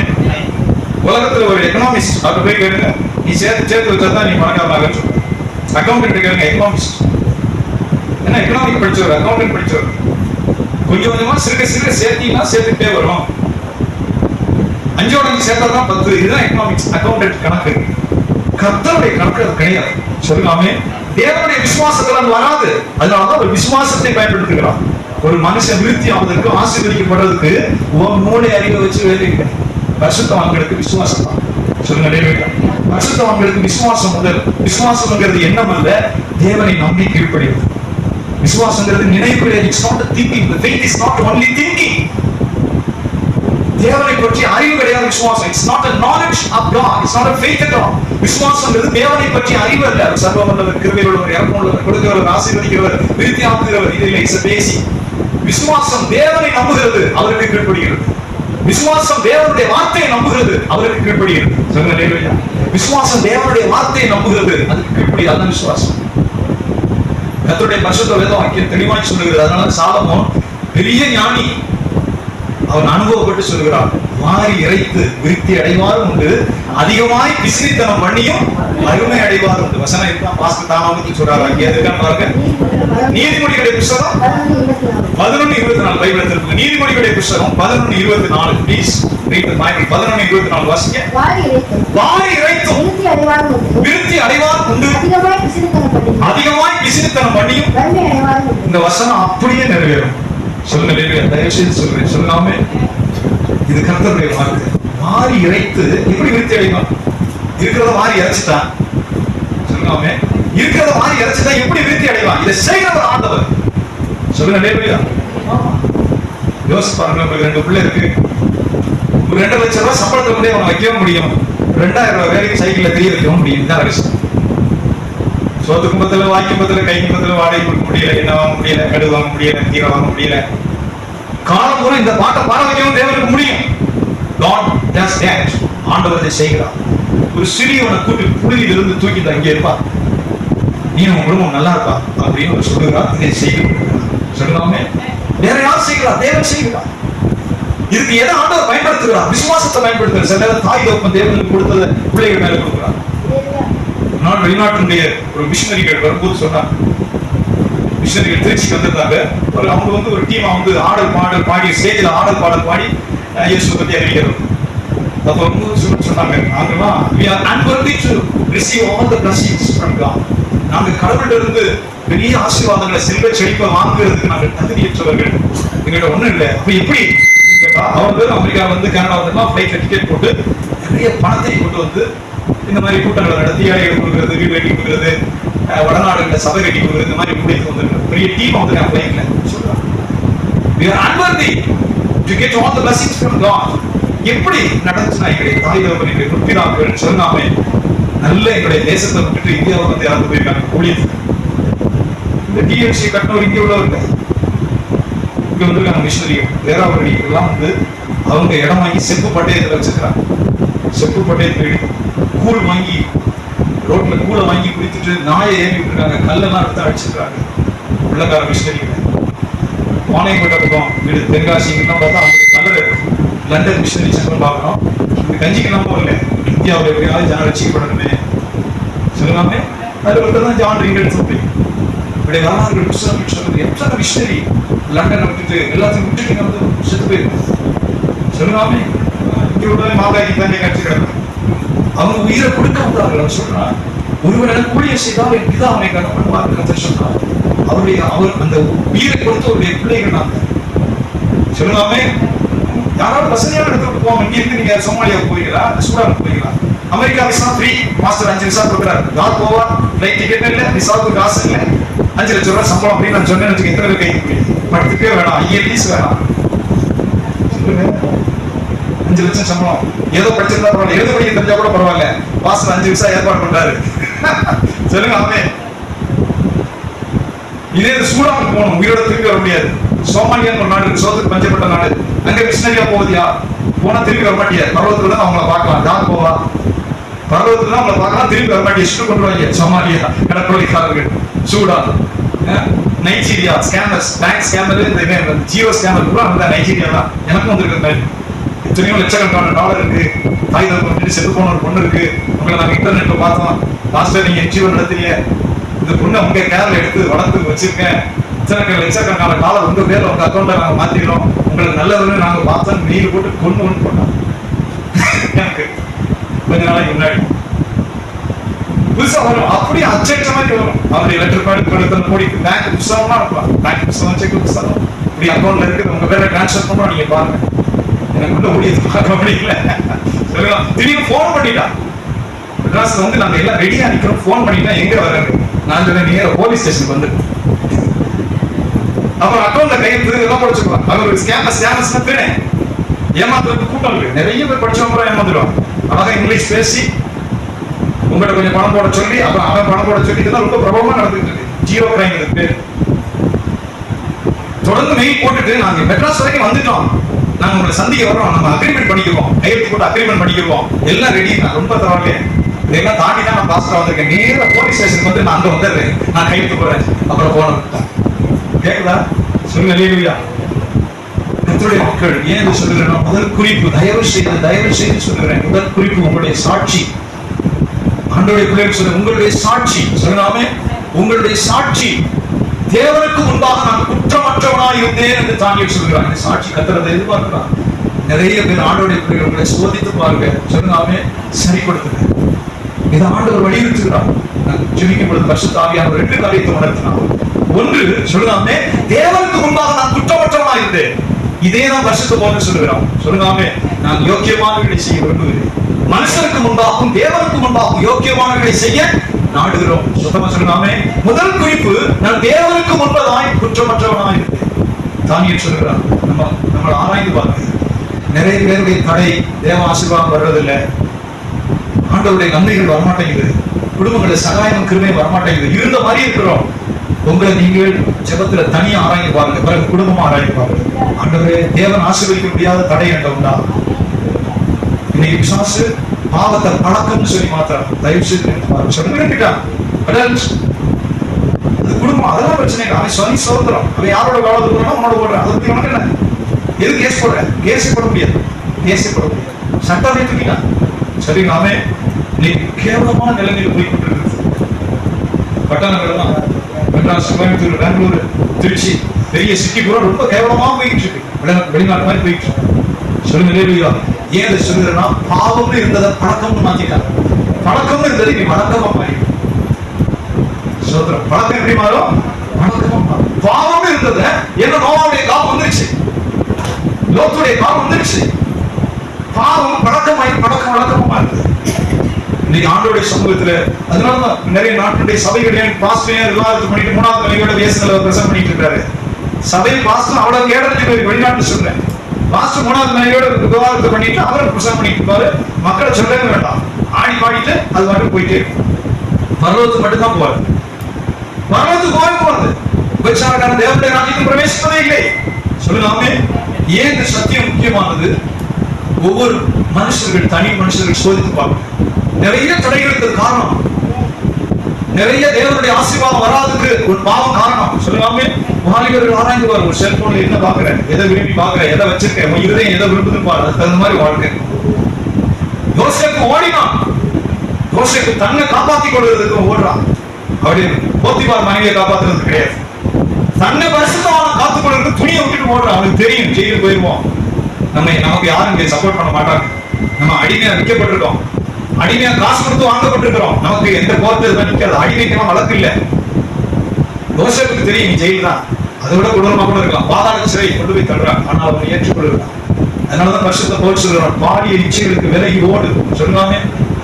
உலகத்துல ஒரு எக்கனாமிஸ்ட் அவர்கிட்ட போய் கேளுங்க, நீ சேர்த்து வச்சாதான் நீ பணக்காரனாக சொல்ற. அக்கௌண்டன்ட் கேளுங்க, எக்கனாமிஸ்ட் என்ன எக்கனாமிக் படிச்சவர், அக்கௌண்டன்ட் படிச்சவர். கொஞ்சம் கொஞ்சமா சிறுக சேர்த்தீங்கன்னா சேர்த்துக்கிட்டே வரும். 5 சேர்த்தாதான் 10. இதுதான் எக்கனாமிக்ஸ், அக்கௌண்டன்ட் கணக்கு. கர்த்தருடைய கணக்கு அது கிடையாது. சொல்லுங்க, தேவனுடைய விசுவாசத்தில் வராது. அதனாலதான் ஒரு விசுவாசத்தை பயன்படுத்துகிறான். ஒரு மனுஷன் விருத்தி ஆவதற்கு, ஆசீர்வதிக்கப்படுறதுக்கு மூளை அறிவை வச்சு வேலை இல்லை. பரிசுத்தவான்களுக்கு விசுவாசம் தான். சொல்லுங்க, ஹல்லேலூயா. பரிசுத்தவான்களுக்கு விசுவாசம் முதல். விசுவாசம்ங்கிறது எண்ணம் அல்ல, தேவனை நம்பி கீழ்ப்படிவது. விசுவாசங்கிறது நினைவு கிடையாது. It's not a thinking. The faith is not only thinking. தேவனை பற்றி அறிவு கிடையாது விசுவாசம். It's not a knowledge of God. It's not a faith at all. விசுவாசம்ங்கிறது தேவனை பற்றி அறிவு அல்ல. சர்வவல்லவர், கிருபையுள்ளவர், இரக்கமுள்ளவர், கொடுக்கிறவர், ஆசீர்வதிக்கிறவர், விருத்தி ஆக்குகிறவர். இது இல்லை. It's a basic. விசுவாசம் தேவனை நம்புகிறது, அவருக்கு கீழ்ப்படுகிறது. விசுவாசம் தேவனுடைய வார்த்தையை நம்புகிறது, அவருக்கு கீழ்ப்படுகிறது. சொல்லுங்க, ஹல்லேலூயா. விசுவாசம் தேவனுடைய வார்த்தையை நம்புகிறது, அதுக்கு கீழ்ப்படுகிறது. அதான் விசுவாசம். கர்த்தருடைய பரிசுத்த வேத வாக்கியம் தெளிவாய் சொல்லுகிறது. அதனால சாலமோன் பெரிய ஞானி, அவன் அனுபவப்பட்டு சொல்கிறான், வாரி இறைத்து விருத்தி அடைவாரும் உண்டு, அதிகமாய் பிசினித்தனம் பண்ணியும் அருமை அடைவாரும் உண்டு. வசனம் இருக்கான், பாஸ்டர் தாமாவுக்கு சொல்றாரு. அங்கே எதுக்கான்னு பாருங்க. நீதிமொழிகளுடைய புத்தகம் 11:24 பைபிள் இருக்கு. நீதிமொழிகளுடைய புத்தகம் 11:24. Please read the Bible. 11:24 வாசிங்க. வாரி இறைத்தும் விருத்தி அடைவாரும் உண்டு, அதிகமாய் பிசினித்தனம் பண்ணியும் இந்த வசனம் அப்படியே நிறைவேறும். சொல்லுங்க, தயவு செய்து சொல்றேன். சொல்லாமே இது கர்த்தருடைய வார்த்தை. மாறி இறைத்து எப்படி விருத்தி அடைவான்? இருக்கிறத மாறி இறைச்சிட்டான் சொல்லுங்க. இருக்கிறத மாறி இறைச்சிட்டா எப்படி விருத்தி அடைவான்? இதை செய்கிறவர் ஆண்டவர். சொல்லுங்க இல்லையா? யோசிச்சு பாருங்க. உங்களுக்கு 2 பிள்ளை இருக்கு. ஒரு 2 லட்சம் ரூபாய் சம்பளத்தை கொண்டே அவனை வைக்க முடியும். 2000 ரூபாய் வேலைக்கு சைக்கிள்ல தெரிய வைக்க முடியும். தான் விஷயம். சோத்து கும்பத்துல, வாய் கும்பத்துல, கை கும்பத்துல வாடகை கொடுக்க முடியல, என்ன வாங்க முடியல, கடு வாங்க முடியல, கீரை வாங்க முடியல. காலம் பூரா இந்த பாட்டை பாட வைக்கவும் தேவனுக்கு முடியும். God does that. ஆண்டவர் இதை செய்கிறார். ஒரு சிறியவனை கூட்டி புழுதியிலிருந்து தூக்கி அங்கே இருப்பா, நீ உன் குடும்பம் நல்லா இருப்பா அப்படின்னு ஒரு சொல்லுகிறார். இதை செய்கிறார். சொல்லலாமே. வேற யார் செய்கிறார்? தேவன் செய்கிறார். இதுக்கு எதை ஆண்டவர் பயன்படுத்துகிறார்? விசுவாசத்தை பயன்படுத்துகிறார். சில நேரம் தாய் தகப்பன் தேவனுக்கு கொடுத்ததை பிள்ளைகள் மேல கொடுக்கிறார். வெளிநாட்டினுடைய ஒரு மிஷனரிகள் வரும்போது சொன்னார், மிஷனரிகள் திருச்சிக்கு வந்திருந்தாங்க. அவங்க ஒரு டீமா ஆடல் பாடல் பாடி, ஸ்டேஜில் ஆடல் பாடல் பாடி இயேசு பத்தி அறிவிக்கிறது. அப்ப சொன்னாங்க, நாங்கெல்லாம் we are unworthy to receive all the blessings from God. நாங்க கடவுள்கிட்ட இருந்து பெரிய ஆசீர்வாதங்களை, செல்வ செழிப்பை வாங்குறதுக்கு நாங்கள் தகுதியற்றவர்கள், எங்கள்கிட்ட ஒண்ணும் இல்லை. அப்ப எப்படி கேட்டா, அவங்க அமெரிக்கா கனடா ஃபிளைட்ல டிக்கெட் போட்டு நிறைய பணத்தை கொண்டு வந்து இந்த மாதிரி கூட்டங்களை நடத்தி ஏழைகள் கொடுக்குறது, வீடு கட்டி கொடுக்குறது, வடநாடுகளை சபை கட்டி கொடுக்குறது, இந்த மாதிரி முடித்து வந்துருக்காங்க. பெரிய டீம் ஃபிளைட்ல சொல்றாங்க. we are unworthy to get all the blessings from God. எப்படி நடந்துச்சுன்னா, எங்களுடைய தாய் தகப்பனுடைய முற்பிதாக்கள் சொன்னாமே, நல்ல எங்களுடைய தேசத்தை விட்டுட்டு இந்தியாவுக்கு இறந்து போயிருக்காங்க ஊழியத்துக்கு. இந்த டிஎம்சி கட்டினவர் இங்கே உள்ளவங்க, இங்க வந்திருக்காங்க மிஷனரிகள், வேறாவர்கள் எல்லாம் அவங்க இடம் வாங்கி செப்பு பட்டயத்தில் வச்சிருக்கிறாங்க. செப்பு பட்டயத்தில் கூழ் வாங்கி, ரோட்ல கூழை வாங்கி குடித்துட்டு நாயை ஏறி விட்டுருக்காங்க, கல்லெல்லாம் எடுத்து அடிச்சிருக்காங்க. உள்ளக்கார மிஷனரிகள் பானையங்கோட்டை பக்கம் வீடு, தென்காசிங்கெல்லாம் பார்த்தா அவங்களுக்கு நல்ல லண்டன் மிஷனரி சென்டர் பார்க்கணும். இந்த கஞ்சிக்கெல்லாம் போகல, இந்தியாவில் எப்படியாவது ஜனம் ரசிக்கப்படணுமே சொல்லலாமே. அதில் ஒருத்தர் ஜான் ரிங்கல் சொல்லி இப்படி வரலாறுகள் புத்தகங்கள் சொல்லுது. எத்தனை மிஷனரி லண்டனை விட்டுட்டு எல்லாத்தையும் விட்டுட்டு இங்க செத்து போயிருக்கோம் சொல்லலாமே. இங்கே உடனே மாதாக்கி தானே காட்சி கிடக்கும். அவங்க உயிரை கொடுக்க வந்தார்கள் சொல்றான். ஒருவரை கூலிய செய்தால் என் பிதா அவனை கடன் பண்ணுவார் கர்த்தர் சொல்றார். அவர் அந்த உயிரை கொடுத்து அவருடைய பிள்ளைகள் நாங்க சொல்லலாமே. யாராவது வசதியான இடத்துக்கு போவாங்க. இங்க இருந்து நீங்க சோமாலியா போறீங்களா, சூடான் போறீங்களா, America visa free, master 5 visa கொடுக்குறாரு. யார் போவா? ஃபிளைட் டிக்கெட் இல்ல, விசாவுக்கு காசு இல்ல, 5 லட்சம் ரூபாய் சம்பளம் அப்படின்னு நான் சொன்னேன்னு வச்சுக்க, எத்தனை பேர் கை படுத்துக்கே வேணாம், ஐஎல்டிஸ் வேணாம் சொல்லுங்க. 5 லட்சம் சம்பளம், ஏதோ படிச்சிருந்தா பரவாயில்ல, எழுத படிக்க தெரிஞ்சா கூட பரவாயில்ல, மாஸ்டர் 5 விசா ஏற்பாடு பண்றாரு சொல்லுங்க. அவன் இதே சூடானுக்கு போகணும், உயிரோட திரும்பி வர முடியாது. சோமாலியான்னு ஒரு நாடு, சோத்துக்கு பஞ்சப்பட்ட நாடு, அங்க மிஷனரியா போகுதியா, போனா திரும்பி வர மாட்டியா. பர்வத்துல தான் அவங்கள பார்க்கலாம். யார் போவா? பர்வத்துல தான் அவங்கள பார்க்கலாம், திரும்பி வர மாட்டியா. சுட்டு கொண்டு வாங்க. சோமாலியா கடற்கொலைக்காரர்கள், Sudan, Nigeria scammers, bank scammer, இந்த ஜியோ ஸ்கேமர் கூட அந்த நைஜீரியா தான். எனக்கும் வந்திருக்கு. எத்தனையோ லட்சக்கணக்கான டாலர் இருக்கு. தாய் தகப்பன் செத்து போன ஒரு பொண்ணு இருக்கு. உங்களை நாங்க இன்டர்நெட்ல பார்த்தோம். லாஸ்ட் நீங்க என்ஜிஓ நடத்துறீங்க, இந்த பொண்ணை உங்க கேர்ல எடுத்து வளர்த்து வச்சிருக்கேன், லட்சக்கணக்கான டாலர் உங்க பேர்ல உங்க அக்கௌண்ட்ல நாங்க மாத்திக்கிறோம், உங்களுக்கு நல்லதுன்னு நாங்க பார்த்தோம், மெயில் போட்டு கொண்டு போட்டோம். எனக்கு கொஞ்ச நாளைக்கு முன்னாடி புதுசா வரும், அப்படியே அச்சட்ட மாதிரி வரும். அவருடைய லெட்டர் பேட் கொடுத்த கோடி பேங்க் புத்தகமா இருக்கலாம். பேங்க் புத்தகம், செக் புத்தகம் இப்படி அக்கௌண்ட்ல இருக்கு, உங்க பேர்ல டிரான்ஸ்ஃபர் பண்றோம், நீங்க பாருங்க. எனக்கு உள்ள ஊழியத்தை பார்க்க முடியல. திடீர்னு போன் பண்ணிட்டா, மெட்ராஸ்ல நாங்க எல்லாம் ரெடியா நிக்கிறோம். போன் பண்ணிட்டா எங்க வர்றாங்க? நான் சொன்னேன், நீங்க போலீஸ் ஸ்டேஷனுக்கு வந்து அப்புறம் அக்கௌண்ட்ல கையெழுத்து எல்லாம் படிச்சுக்கலாம். அவர் ஸ்கேமர்ஸ்னா பேரு ஏமாத்துறதுக்கு கூட்டம் இருக்கு. நிறைய பேர் படிச்சவங்க ஏமாந்துடுவாங்க. அழகா இங்கிலீஷ் பேசி உங்கள்கிட்ட கொஞ்சம் பணம் போட சொல்லி, அப்புறம் அவன் பணம் போட சொல்லி, இதெல்லாம் ரொம்ப பிரபலமா நடந்துட்டு இருக்கு. ஜியோ கிரைம் இது பேரு. தொடர்ந்து மெயில் போட்டுட்டு நாங்க மெட்ராஸ் வரைக்கும் வந்துட்டோம், நாங்க உங்களை சந்திக்க வரோம், நம்ம அக்ரிமெண்ட் பண்ணிக்குவோம், கையெழுத்து போட்டு அக்ரிமெண்ட் பண்ணிக்குவோம், எல்லாம் ரெடி. நான் ரொம்ப தரவாலே இதெல்லாம் தாண்டி தான் நான் பாஸ்டா வந்திருக்கேன். நேர போலீஸ் ஸ்டேஷனுக்கு வந்து நான் அங்க வந்துடுறேன், நான் கையெழுத்து போறேன். அப்புறம் போன கேக்குதா சொல்லுங்க. இல்லையா கர்த்தருடைய மக்கள் ஏன் சொல்லுறேன்? முதல் குறிப்பு, தயவு செய்து சொல்லுறேன், முதல் குறிப்பு உங்களுடைய சாட்சி. ஆண்டவருடைய பிள்ளைகள் சொல்ல, உங்களுடைய சாட்சி சொல்லாமே, உங்களுடைய சாட்சி தேவனுக்கு முன்பாக நான் குற்றமற்றவனாய் இருந்தேன் என்று தானியேல் சொல்கிறான். இந்த சாட்சி கர்த்தரை எதிர்பார்க்கிறான். நிறைய பேர் ஆண்டவருடைய பிள்ளைகள் உங்களை சோதித்து பாருங்க, சொல்லாமே சரிப்படுத்துங்க. இதை ஆண்டவர் வலியுறுத்துகிறார். ஜெபிக்கும் பொழுது பரிசுத்த ஆவியானவர் 2 காரியத்தை உணர்த்தினார். ஒன்று சொல்லாமே, தேவனுக்கு முன்பாக நான் குற்றமற்றவனாய் இருந்தேன். இதேதான் பரிசுத்த பவுல் சொல்லுகிறான். சொல்லுங்க, நான் யோக்கியமானவர்களை செய்ய விரும்புகிறேன், மனுஷருக்கு முன்பாகவும் தேவனுக்கு முன்பாகவும் யோக்கியமானவர்களை செய்ய நாடுகிறோம். சுத்தமா சொல்லுங்க. முதல் குறிப்பு, நான் தேவனுக்கு முன்பதாய் குற்றமற்றவனாய் இருப்பேன். தானியேல் சொல்லுகிறான். நம்ம ஆராய்ந்து பார்க்க நிறைய பேருடைய தடை தேவ ஆசீர்வாதம் வர்றதில்லை, ஆண்டவருடைய நன்மைகள் வரமாட்டேங்குது, குடும்பங்கள சகாயம் கிருமை வரமாட்டேங்குது, இருந்த மாதிரி இருக்கிறோம். உங்களை நீங்கள் ஜெபத்துல தனியா ஆராய்ந்து பாருங்க, பிறகு குடும்பமா ஆராய்ந்து பாருங்க. ஆண்டவரே, தேவன் ஆசீர்வதிக்க முடியாத தடை என்ற உண்டா? இன்னைக்கு பிசாசு பாவத்தை பழக்கம்னு சொல்லி மாத்திரம் தயவு செய்து சொல்லிட்டான். அது குடும்பம், அதெல்லாம் பிரச்சனை இல்லை. அவன் சொல்லி சோதரம், அவன் யாரோட காலத்து போறானோ உன்னோட போடுறான். அதை பத்தி உனக்கு என்ன? எது கேஸ் போடுற? கேஸே போட முடியாது, கேஸே போட முடியாது. சட்டம் தூக்கிட்டான். சரி, நாமே நீ கேவலமான நிலைமையில் போய் கொண்டிருக்கிறது. பட்டணங்கள்லாம் மெட்ராஸ், கோயம்புத்தூர், பெங்களூர், திருச்சி, பெரிய சிட்டி பூரா ரொம்ப கேவலமா போயிட்டு இருக்கு. வெளிநாட்டு மாதிரி போயிட்டு இருக்கு. சொல்லுங்க, ஏன் அதை சொல்லுறேன்னா, பாவம்னு இருந்ததை பழக்கம்னு மாத்திட்டாங்க. பழக்கம்னு இருந்தது நீ வழக்கமா மாறி. சோதரம் பழக்கம் எப்படி மாறும்? வழக்கமா மாறும். பாவம்னு இருந்தது என்ன? நோவாவுடைய காலம் வந்துருச்சு, லோத்துடைய காலம் வந்துருச்சு. பாவம் பழக்கமாயி பழக்கம் வழக்கமா இருக்குது. இன்னைக்கு ஆண்டோடைய சமூகத்துல, அதனாலதான் நிறைய நாட்டுடைய சபைகள் பாஸ்டர் விவாதத்தை பண்ணிட்டு 3வது மனைவியோட தேசத்துல பிரசங்கம் பண்ணிட்டு இருக்காரு. சபை பாஸ்டர் அவ்வளவு கேடத்துக்கு வெளிநாட்டு சொல்றேன். பாஸ்டர் 3வது மனைவியோட விவாதத்தை பண்ணிட்டு அவரை பிரசங்கம் பண்ணிட்டு இருப்பாரு. மக்களை சொல்லவே வேண்டாம், ஆடி பாடிட்டு அது மட்டும் போயிட்டு பர்வத்துக்கு மட்டும்தான் போவாரு. பர்வத்துக்கு போகாது உபச்சாரக்கான தேவனுடைய ராஜ்யத்தில் பிரவேசிப்பதே இல்லை. சொல்லுங்க, ஏன் இந்த சத்தியம் முக்கியமானது? ஒவ்வொரு மனுஷர்கள், தனி மனுஷர்கள் சோதித்து பார்க்கணும். நிறைய தடைகளுக்கு காரணம், நிறைய தேவனுடைய ஆசீர்வாதம் வராதுக்கு ஒரு பாவம் காரணம். சொல்லுவாங்க, வாலிபர்கள் ஆராய்ந்து பாருங்க. ஒரு செல்போன்ல என்ன பாக்குறேன், எதை விரும்பி பாக்குறேன், எதை வச்சிருக்கேன், இருதயம் எதை விரும்புதுன்னு பாரு. அதுக்கு தகுந்த மாதிரி வாழ்க்கை. யோசேப்பு ஓடினான். யோசேப்பு தன்னை காப்பாற்றிக் கொள்வதற்கு ஓடுறான். அப்படின்னு போத்திபார் மனைவியை காப்பாற்றுறது கிடையாது, தன்னை பரிசுத்தமான காத்துக் கொள்வதற்கு துணியை விட்டுட்டு ஓடுறான். அவனுக்கு தெரியும் ஜெயிலுக்கு போயிருவோம், நமக்கு யாரும் இங்க சப்போர்ட் பண்ண மாட்டாங்க, நம்ம அடிமையா விற்கப்பட்டிருக்கோம், அடிமையா காசு கொடுத்து வாங்கப்பட்டிருக்கிறோம், நமக்கு எந்த கோர்ட்டு நிற்காது, அடிமைக்கு வழக்கு இல்லை. யோசேப்புக்கு தெரியும் நீ ஜெயில் தான், அதை விட கொடூரமா கூட இருக்கலாம், பாதாள சிறை கொண்டு போய் தள்ளுறான், ஆனால் அவனை ஏற்றுக்கொள்ளுறான். அதனாலதான் பரிசுத்த பவுல் சொல்றான், பாலிய இச்சைகளுக்கு விலகி ஓடு. சொல்லுவாங்க,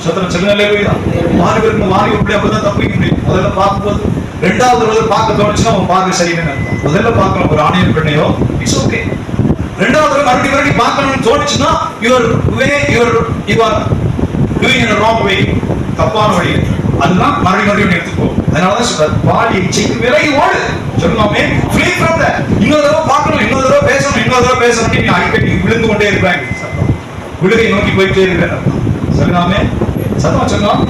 சத்தம் சொல்லுங்க. வாலிபருக்கு வாலிபப்படி அப்பதான் தப்பிக்க முடியும். முதல்ல பார்க்கும்போது, 2வது பார்க்க தோணுச்சுன்னா அவன் பார்க்க சரின்னு அர்த்தம். முதல்ல பார்க்கணும் ஒரு ஆணையம் பெண்ணையோ, இட்ஸ் ஓகே. 2வது மறுபடியும் பார்க்கணும்னு தோணுச்சுன்னா your way your doing in a wrong way, தப்பான வழி, அதெல்லாம் மறுபடியும் எடுத்துக்கோ. அதனாலதான் சொல்றாரு, பாலிய இச்சைக்கு விலகி ஓடு. சொல்லுவாமே, free from that. இன்னொரு தடவை பார்க்கணும், இன்னொரு தடவை பேசணும், இன்னொரு தடவை பேசணும், நீ அடிக்கடி விழுந்து கொண்டே இருப்பாங்க. விடுகை நோக்கி போயிட்டே இருக்கிறேன். சொல்லாமே சத்தமா சொல்லலாம்.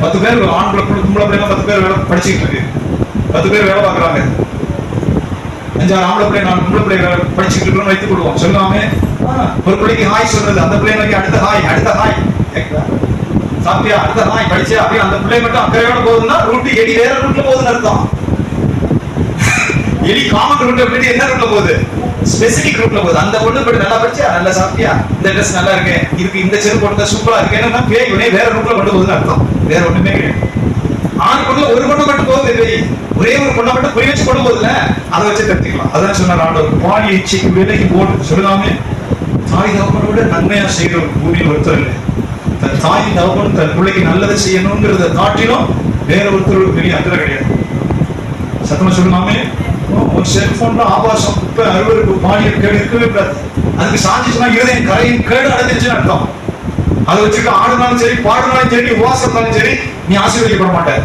10 பேர் ஆண்களை கும்பல 10 பேர் வேலை படிச்சுட்டு இருக்கு, 10 பேர் வேலை பார்க்கறாங்க. 5-6 ஆம்பளை பிள்ளை 4 பொம்பளை பிள்ளை படிச்சுட்டு இருக்கோம்னு வைத்துக் கொள்வோம். சொல்லாமே, ஒரு பிள்ளைக்கு ஹாய் சொல்றது, அந்த பிள்ளைக்கு அடுத்த ஹாய், அடுத்த ஹாய் சாப்பியா, அடுத்த ஹாய் படிச்சே, அப்படியே அந்த பிள்ளை மட்டும் அக்கறையோட போகுதுன்னா ரூட் எலி வேற ரூட்ல போகுதுன்னு அர்த்தம். எலி காமன் ரூட்ல போயிட்டு என்ன ரூட்ல போகுது? ஸ்பெசிபிக் ரூட்ல போகுது. அந்த பொண்ணு போய் நல்லா படிச்சா, நல்லா சாப்பிட்டியா, இந்த ட்ரெஸ் நல்லா இருக்கு, இதுக்கு இந்த செருப்பு போட்டா சூப்பரா இருக்கேன்னா பேய் உடனே வேற ரூட்ல கொண்டு போகுதுன்னு அர்த்தம். வேற ஒண்ணுமே கிடையாது. ஆண் பொண்ணு ஒரு பொண்ணு மட்டும் போகுது, பேய் ஒரே ஒரு பொண்ணை மட்டும் புரிய வச்சு கொண்டு போகுதுல, அதை வச்சு கற்றுக்கலாம். அதான் சொன்னார் ஆண்டவர், பாலிய இச்சைக்கு விலகி ஓடு. சொல்லாமே, தாய் தகப்பனோட நன்மையா செய்யற ஒரு பூமியில் ஒருத்தர் இல்லை. தன் தாய் தகப்பனும் தன் பிள்ளைக்கு நல்லதை செய்யணுங்கிறத காட்டிலும் வேற ஒருத்தரோட பெரிய அக்கறை கிடையாது. சத்தமா சொல்லாமே, ஒரு செல்போன்ல ஆபாசம், குப்பை, அறுவருக்கு, பாலியல் கேடு இருக்கவே கூடாது. அதுக்கு சாஞ்சிச்சுன்னா இருதயம் கரையின் கேடு அடைஞ்சிருச்சுன்னு அர்த்தம். அதை வச்சுட்டு ஆடுனாலும் சரி, பாடுனாலும் சரி, உபவாசம் இருந்தாலும் சரி, நீ ஆசீர்வதிக்கப்பட மாட்டார்.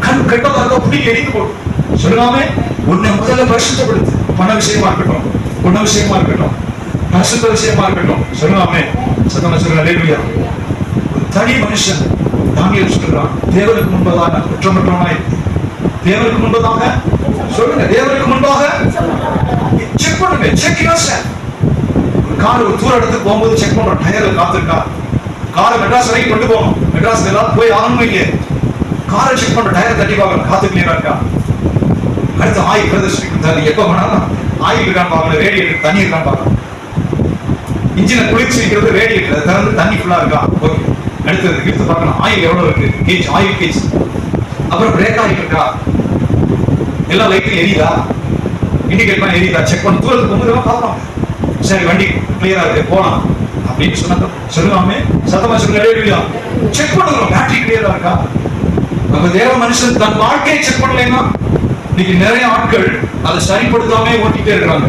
கண் கெட்டதாக புடி எரிந்து போடும். சொல்லாமே, உன்னை முதல்ல பரிசுத்தப்படுத்து. பண விஷயமா இருக்கட்டும், குண விஷயமா இருக்கட்டும், பரிசுத்த விஷயமா இருக்கட்டும். சொல்லாமே, சத்தமா சொல்லுங்க. அல்லேலூயா. தனி மனுஷன் தானியேல் சொல்றான், தேவனுக்கு முன்பதாக நான் குற்றமற்றவனாய், தேவனுக்கு முன்பதாக சொல்லுங்க, தேவனுக்கு முன்பாக செக் பண்ணுங்க. செக் யோர்செல்ஃப். கார் ஒரு தூர இடத்துக்கு போகும்போது செக் பண்றோம், டயர்ல காத்திருக்கா, காரை மெட்ராஸ் வரைக்கும் கொண்டு போகணும், மெட்ராஸ் எல்லாம் போய் ஆகணும், இங்கே காரை செக் பண்ற, டயர் தட்டி பார்க்கணும், காத்து கிளியரா இருக்கா. அடுத்து ஆயில் பிரதர்ஷிக்கு எப்ப பண்ணாலும் ஆயில் இருக்கான்னு பார்க்கணும், ரேடியேட்டர் தண்ணி இருக்கான்னு பார்க்கணும், இன்ஜினை குளிர்ச்சி வைக்கிறது ரேடியேட்டர் திறந்து தண்ணி ஃபுல்லா இருக்கா, ஓகே. அடுத்தது எடுத்து பார்க்கணும், ஆயில் எவ்வளவு இருக்கு, கேஜ், ஆயில் கேஜ். அப்புறம் பிரேக் ஆயில் இருக்கா, எல்லா லைட்டும் எரியுதா, இண்டிகேட் பண்ணி எரியுதா செக் பண்ணி தூரத்துக்கு போகும்போது பார்க்கலாம். சரி வண்டி கிளியரா இருக்கு போலாம் அப்படின்னு சொன்னா சொல்லுவாமே, சத்தமா சொல்லுங்க, செக் பண்ணுறோம் பேட்டரி கிளியரா இருக்கா. நம்ம தேவ மனுஷன் தன் வாழ்க்கையை செக் பண்ணலைன்னா இன்னைக்கு நிறைய ஆட்கள் அதை சரிப்படுத்தாம ஓட்டிட்டே இருக்காங்க.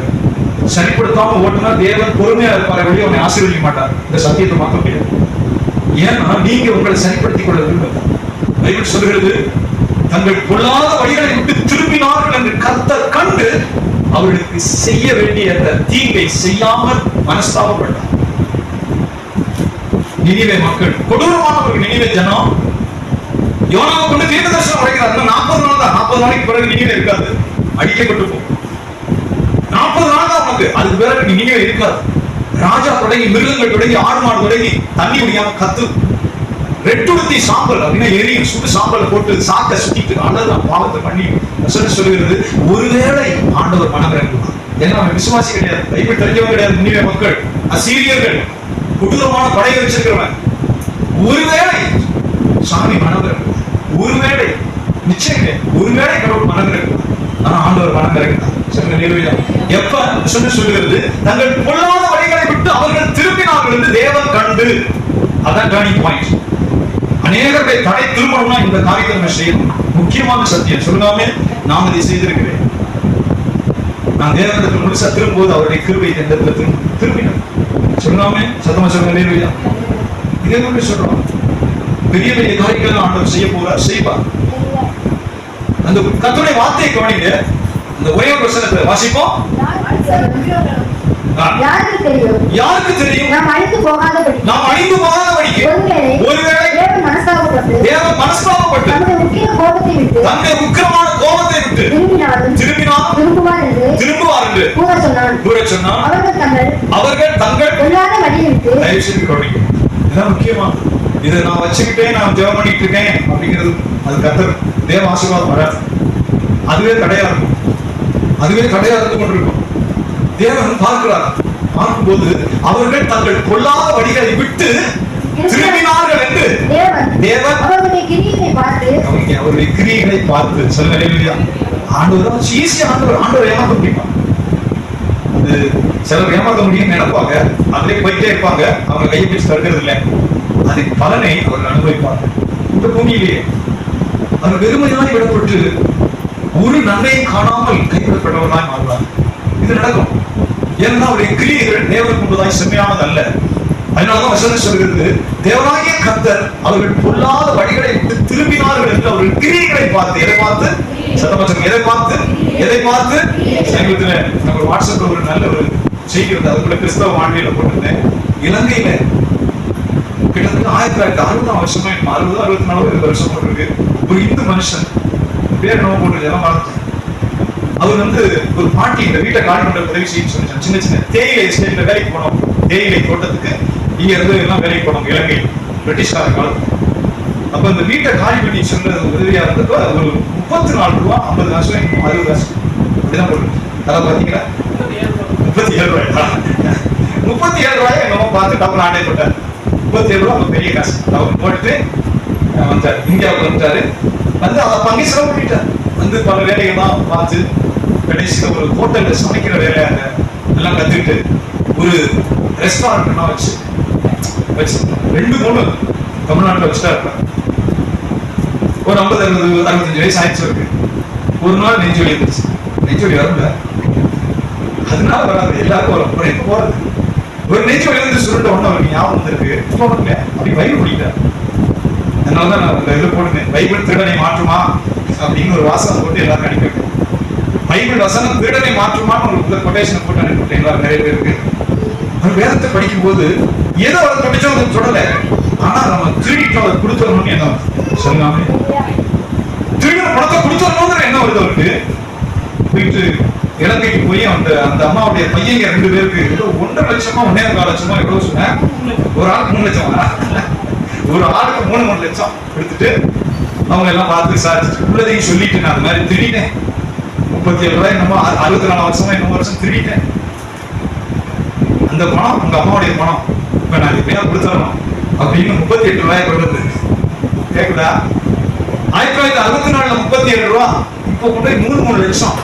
சரிப்படுத்தாம ஓட்டுனா தேவன் பொறுமையா இருப்பாரு, வெளியே அவனை ஆசீர்வதிக்க மாட்டார். இந்த சத்தியத்தை மாற்ற முடியாது. ஏன்னா நீங்க உங்களை சரிப்படுத்திக் கொள்ள வேண்டும். பைபிள் சொல்கிறது, தங்கள் பொல்லாத வழிகளை விட்டு திரும்பினார்கள் என்று கர்த்தர் கண்டு அவர்களுக்கு செய்ய வேண்டிய தீங்கை செய்யாமல் மனஸ்தாபப்பட்டார். நினிவே மக்கள் கொடூரமானவர்கள். நினிவே ஜனம் யோனாவை கொண்டு தீர்க்கதரிசனம் உரைக்கிறார். 40 நாள் தான். 40 நாளைக்கு பிறகு நினிவே இருக்காது, அடிக்கப்பட்டு போகும். 40 நாள் தான் நமக்கு, அதுக்கு பிறகு நினிவே இருக்காது. ராஜா தொடங்கி மிருகங்கள் தொடங்கி ஆடு மாடு தொடங்கி தண்ணி முடியாம கத்து ரெட்டுடுத்தி சாம்பல் அப்படின்னா எரியும், சுடு சாம்பல் போட்டு சாக்க சுத்திட்டு அல்லதான் பாவத்தை பண்ணி சொல்லுகிறது. ஒருவேளை ஆண்டவர் மனம் இறங்குவார். ஏன்னா அவன் விசுவாசி கிடையாது, பைபிள் தெரிஞ்சவங்க கிடையாது. நினிவே மக்கள் அசீரியர்கள், கொடூரமான படையை வச்சிருக்கிறவன். ஒருவேளை சாமி மனம் இறங்குவார். ஒருவேளை நிச்சயம் ஒருவேளை கடவுள் மனம் இறங்குவார். ஆனா ஆண்டவர் மனம் இறங்கினார். எப்ப சொல்லுகிறது, தங்கள் பொல்லாத வழிகளை விட்டு அவர்கள் திரும்பினார்கள் என்று தேவன் கண்டு. அதான் டர்னிங் பாயிண்ட். அநேகருடைய தடை திரும்பணும்னா இந்த காரியத்தை நம்ம செய்யணும். முக்கியமான சத்தியம் சொல்லுங்க, நாம் இதை செய்திருக்கிறேன். நான் தேவனிடத்தில் முழுசா திரும்பும்போது அவருடைய கிருபை இந்த திரும்பினோம். சொல்லாமே சத்தமா சொல்லுங்க. இதே மாதிரி சொல்றோம், பெரிய பெரிய காரியங்கள் ஆண்டவர் செய்ய போறார், செய்வார். அந்த கர்த்தருடைய வார்த்தையை கவனிங்க. அந்த ஒரே ஒரு வசனத்தை வாசிப்போம். யாருக்கு தெரியும் நாம் அழிந்து போகாதபடிக்கு ஒருவேளை தேவன் மனஸ்தாபப்பட்டு தன்னுடைய உக்கிரமான கோபத்தை விட்டு திரும்பினார் என்று கூற சொன்னார். அவர்கள் தங்கள் தயவு செய்து கவனிக்கும். இதுதான் முக்கியமா. இதை நான் வச்சுக்கிட்டே நான் ஜெபம் பண்ணிட்டு இருக்கேன் அப்படிங்கிறது அது கர்த்தர் தேவ ஆசீர்வாதம் வராது. அதுவே தடையா இருக்கும், அதுவே தடையா இருந்து கொண்டிருக்கும். தேவன் பார்க்கிறார். பார்க்கும்போது அவர்கள் தங்கள் பொல்லாத வழிகளை விட்டு திரும்பினார்கள் என்று தேவன் அவருடைய கிரியைகளை பார்த்து சொல்லுங்க. ஆண்டவர் ஈஸியா ஆண்டவர் ஏமாற்ற முடியுமா? அது சிலர் ஏமாற்ற முடியும்னு நினைப்பாங்க, அதிலே போயிட்டே இருப்பாங்க, அவங்க கையை பிடிச்சு தடுக்கிறது இல்லை. அதுக்கு பலனை அவர்கள் அனுபவிப்பாங்க. இந்த பூமியிலேயே அவர் வெறுமையாய் விடப்பட்டு ஒரு நன்மையை காணாமல் கைவிடப்பட்டவர்களாய் மாறுவார். இது நடக்கும். ஏன்னா அவருடைய கிரியைகள் தேவனுக்கு முன்பதாய் செம்மையானது அல்ல. அதனாலதான் வசனம் சொல்கிறது, தேவனாகிய கர்த்தர் அவர்கள் பொல்லாத வழிகளை விட்டு திரும்பினார்கள் என்று அவர்கள் கிரியைகளை பார்த்து, எதை பார்த்து சத்தமா எதை பார்த்து சமீபத்துல நம்ம வாட்ஸ்அப்ல ஒரு நல்ல ஒரு செய்தி வந்து அதுக்குள்ள கிறிஸ்தவ வாழ்வியல போட்டிருந்தேன். இலங்கையில கிட்டத்தட்ட 1960 வருஷமா 60-64 வருஷம் போட்டிருக்கு. ஒரு இந்து மனுஷன் பேர் என்ன போட்டிருக்கு எல்லாம் மறந்து, அவர் வந்து ஒரு பாட்டி இந்த வீட்டை காலி பண்ற உதவி செய்ய சொன்னாங்க. சின்ன சின்ன தேயிலை எஸ்டேட்ல வேலைக்கு போனோம், தேயிலை தோட்டத்துக்கு இங்க இருந்து எல்லாம் வேலைக்கு போனோம் இலங்கை பிரிட்டிஷ்கார காலத்துல. அப்ப இந்த வீட்டை காலி பண்ணி சொல்றது உதவியா இருந்தப்ப ஒரு 34 ரூபா 50 காசு 60 காசு அப்படிதான் போட்டு. அதான் பாத்தீங்களா 37 ரூபாய் 37 ரூபாய் நம்ம பார்த்து டபுள் ஆண்டே போட்டார். 37 ரூபா பெரிய காசு. அவர் போட்டு வந்தார், இந்தியாவுக்கு வந்துட்டாரு. வந்து அதை பங்கி செலவு பண்ணிட்டார். வந்து பல வேலைகள்லாம் பார்த்து கடைசியில் ஒரு ஹோட்டல்ல சமைக்கிற வேலையாக எல்லாம் கத்துக்கிட்டு ஒரு ரெஸ்டாரண்ட் வச்சு 2-3 தமிழ்நாட்டில் வச்சுட்டா இருப்பேன். ஒரு 50-65 வயசு ஆயிடுச்சு இருக்கு. ஒரு நாள் நெஞ்சொலி இருந்துச்சு. நெஞ்சொலி வரல, அதனால வராது, எல்லாருக்கும் வரும். போறது ஒரு நெஞ்சொலி வந்து சுருட்ட ஒண்ணு அவருக்கு ஞாபகம் வந்திருக்கு. அப்படி பைபிள் பிடிக்கிறார். அதனாலதான் நான் இந்த இது போடுங்க, பைபிள் திருடனை மாற்றுமா அப்படின்னு ஒரு வாசகம் போட்டு எல்லாரும் அனுப்பிவிட்டேன். பைபிள் வசனம் திருடனை மாற்றுமான்னு ஒரு கொட்டேஷன் போட்டு அனுப்பிவிட்டேன் எல்லாரும் நிறைய பேருக்கு. ஒரு வேதத்தை படிக்கும் போது ஏதோ அதை படிச்சோம் அதை தொடல, ஆனா நம்ம திருடிட்டோம் அதை கொடுத்துடணும்னு என்ன சொல்லாமே, திருட பணத்தை கொடுத்துடணுங்கிற என்ன வருது அவருக்கு. போயிட்டு இலங்கைக்கு போய் அந்த அம்மாவுடைய பையன் 2 பேருக்கு ஏதோ 1.5 லட்சமா 1.25 லட்சமா எவ்வளவு சொன்னேன். ஒரு ஆளுக்கு 3 லட்சம், ஒரு ஆளுக்கு 3 லட்சம் எடுத்துட்டு அவங்க எல்லாம் பார்த்து விசாரிச்சுட்டு உள்ளதையும் சொல்லிட்டு நான் அது மாதிரி திருடிட்டேன். 37 ரூபாய் நம்ம 64 வருஷமா இன்னும் வருஷம் திருடிட்டேன். அந்த பணம் உங்க அம்மாவுடைய பணம், இப்ப நான் இப்பயா கொடுத்துடணும் அப்படின்னு 38 ரூபாய் கொண்டு வந்து கேக்குதா. 1964 37 ரூபா, இப்போ கொண்டு 3 லட்சம்.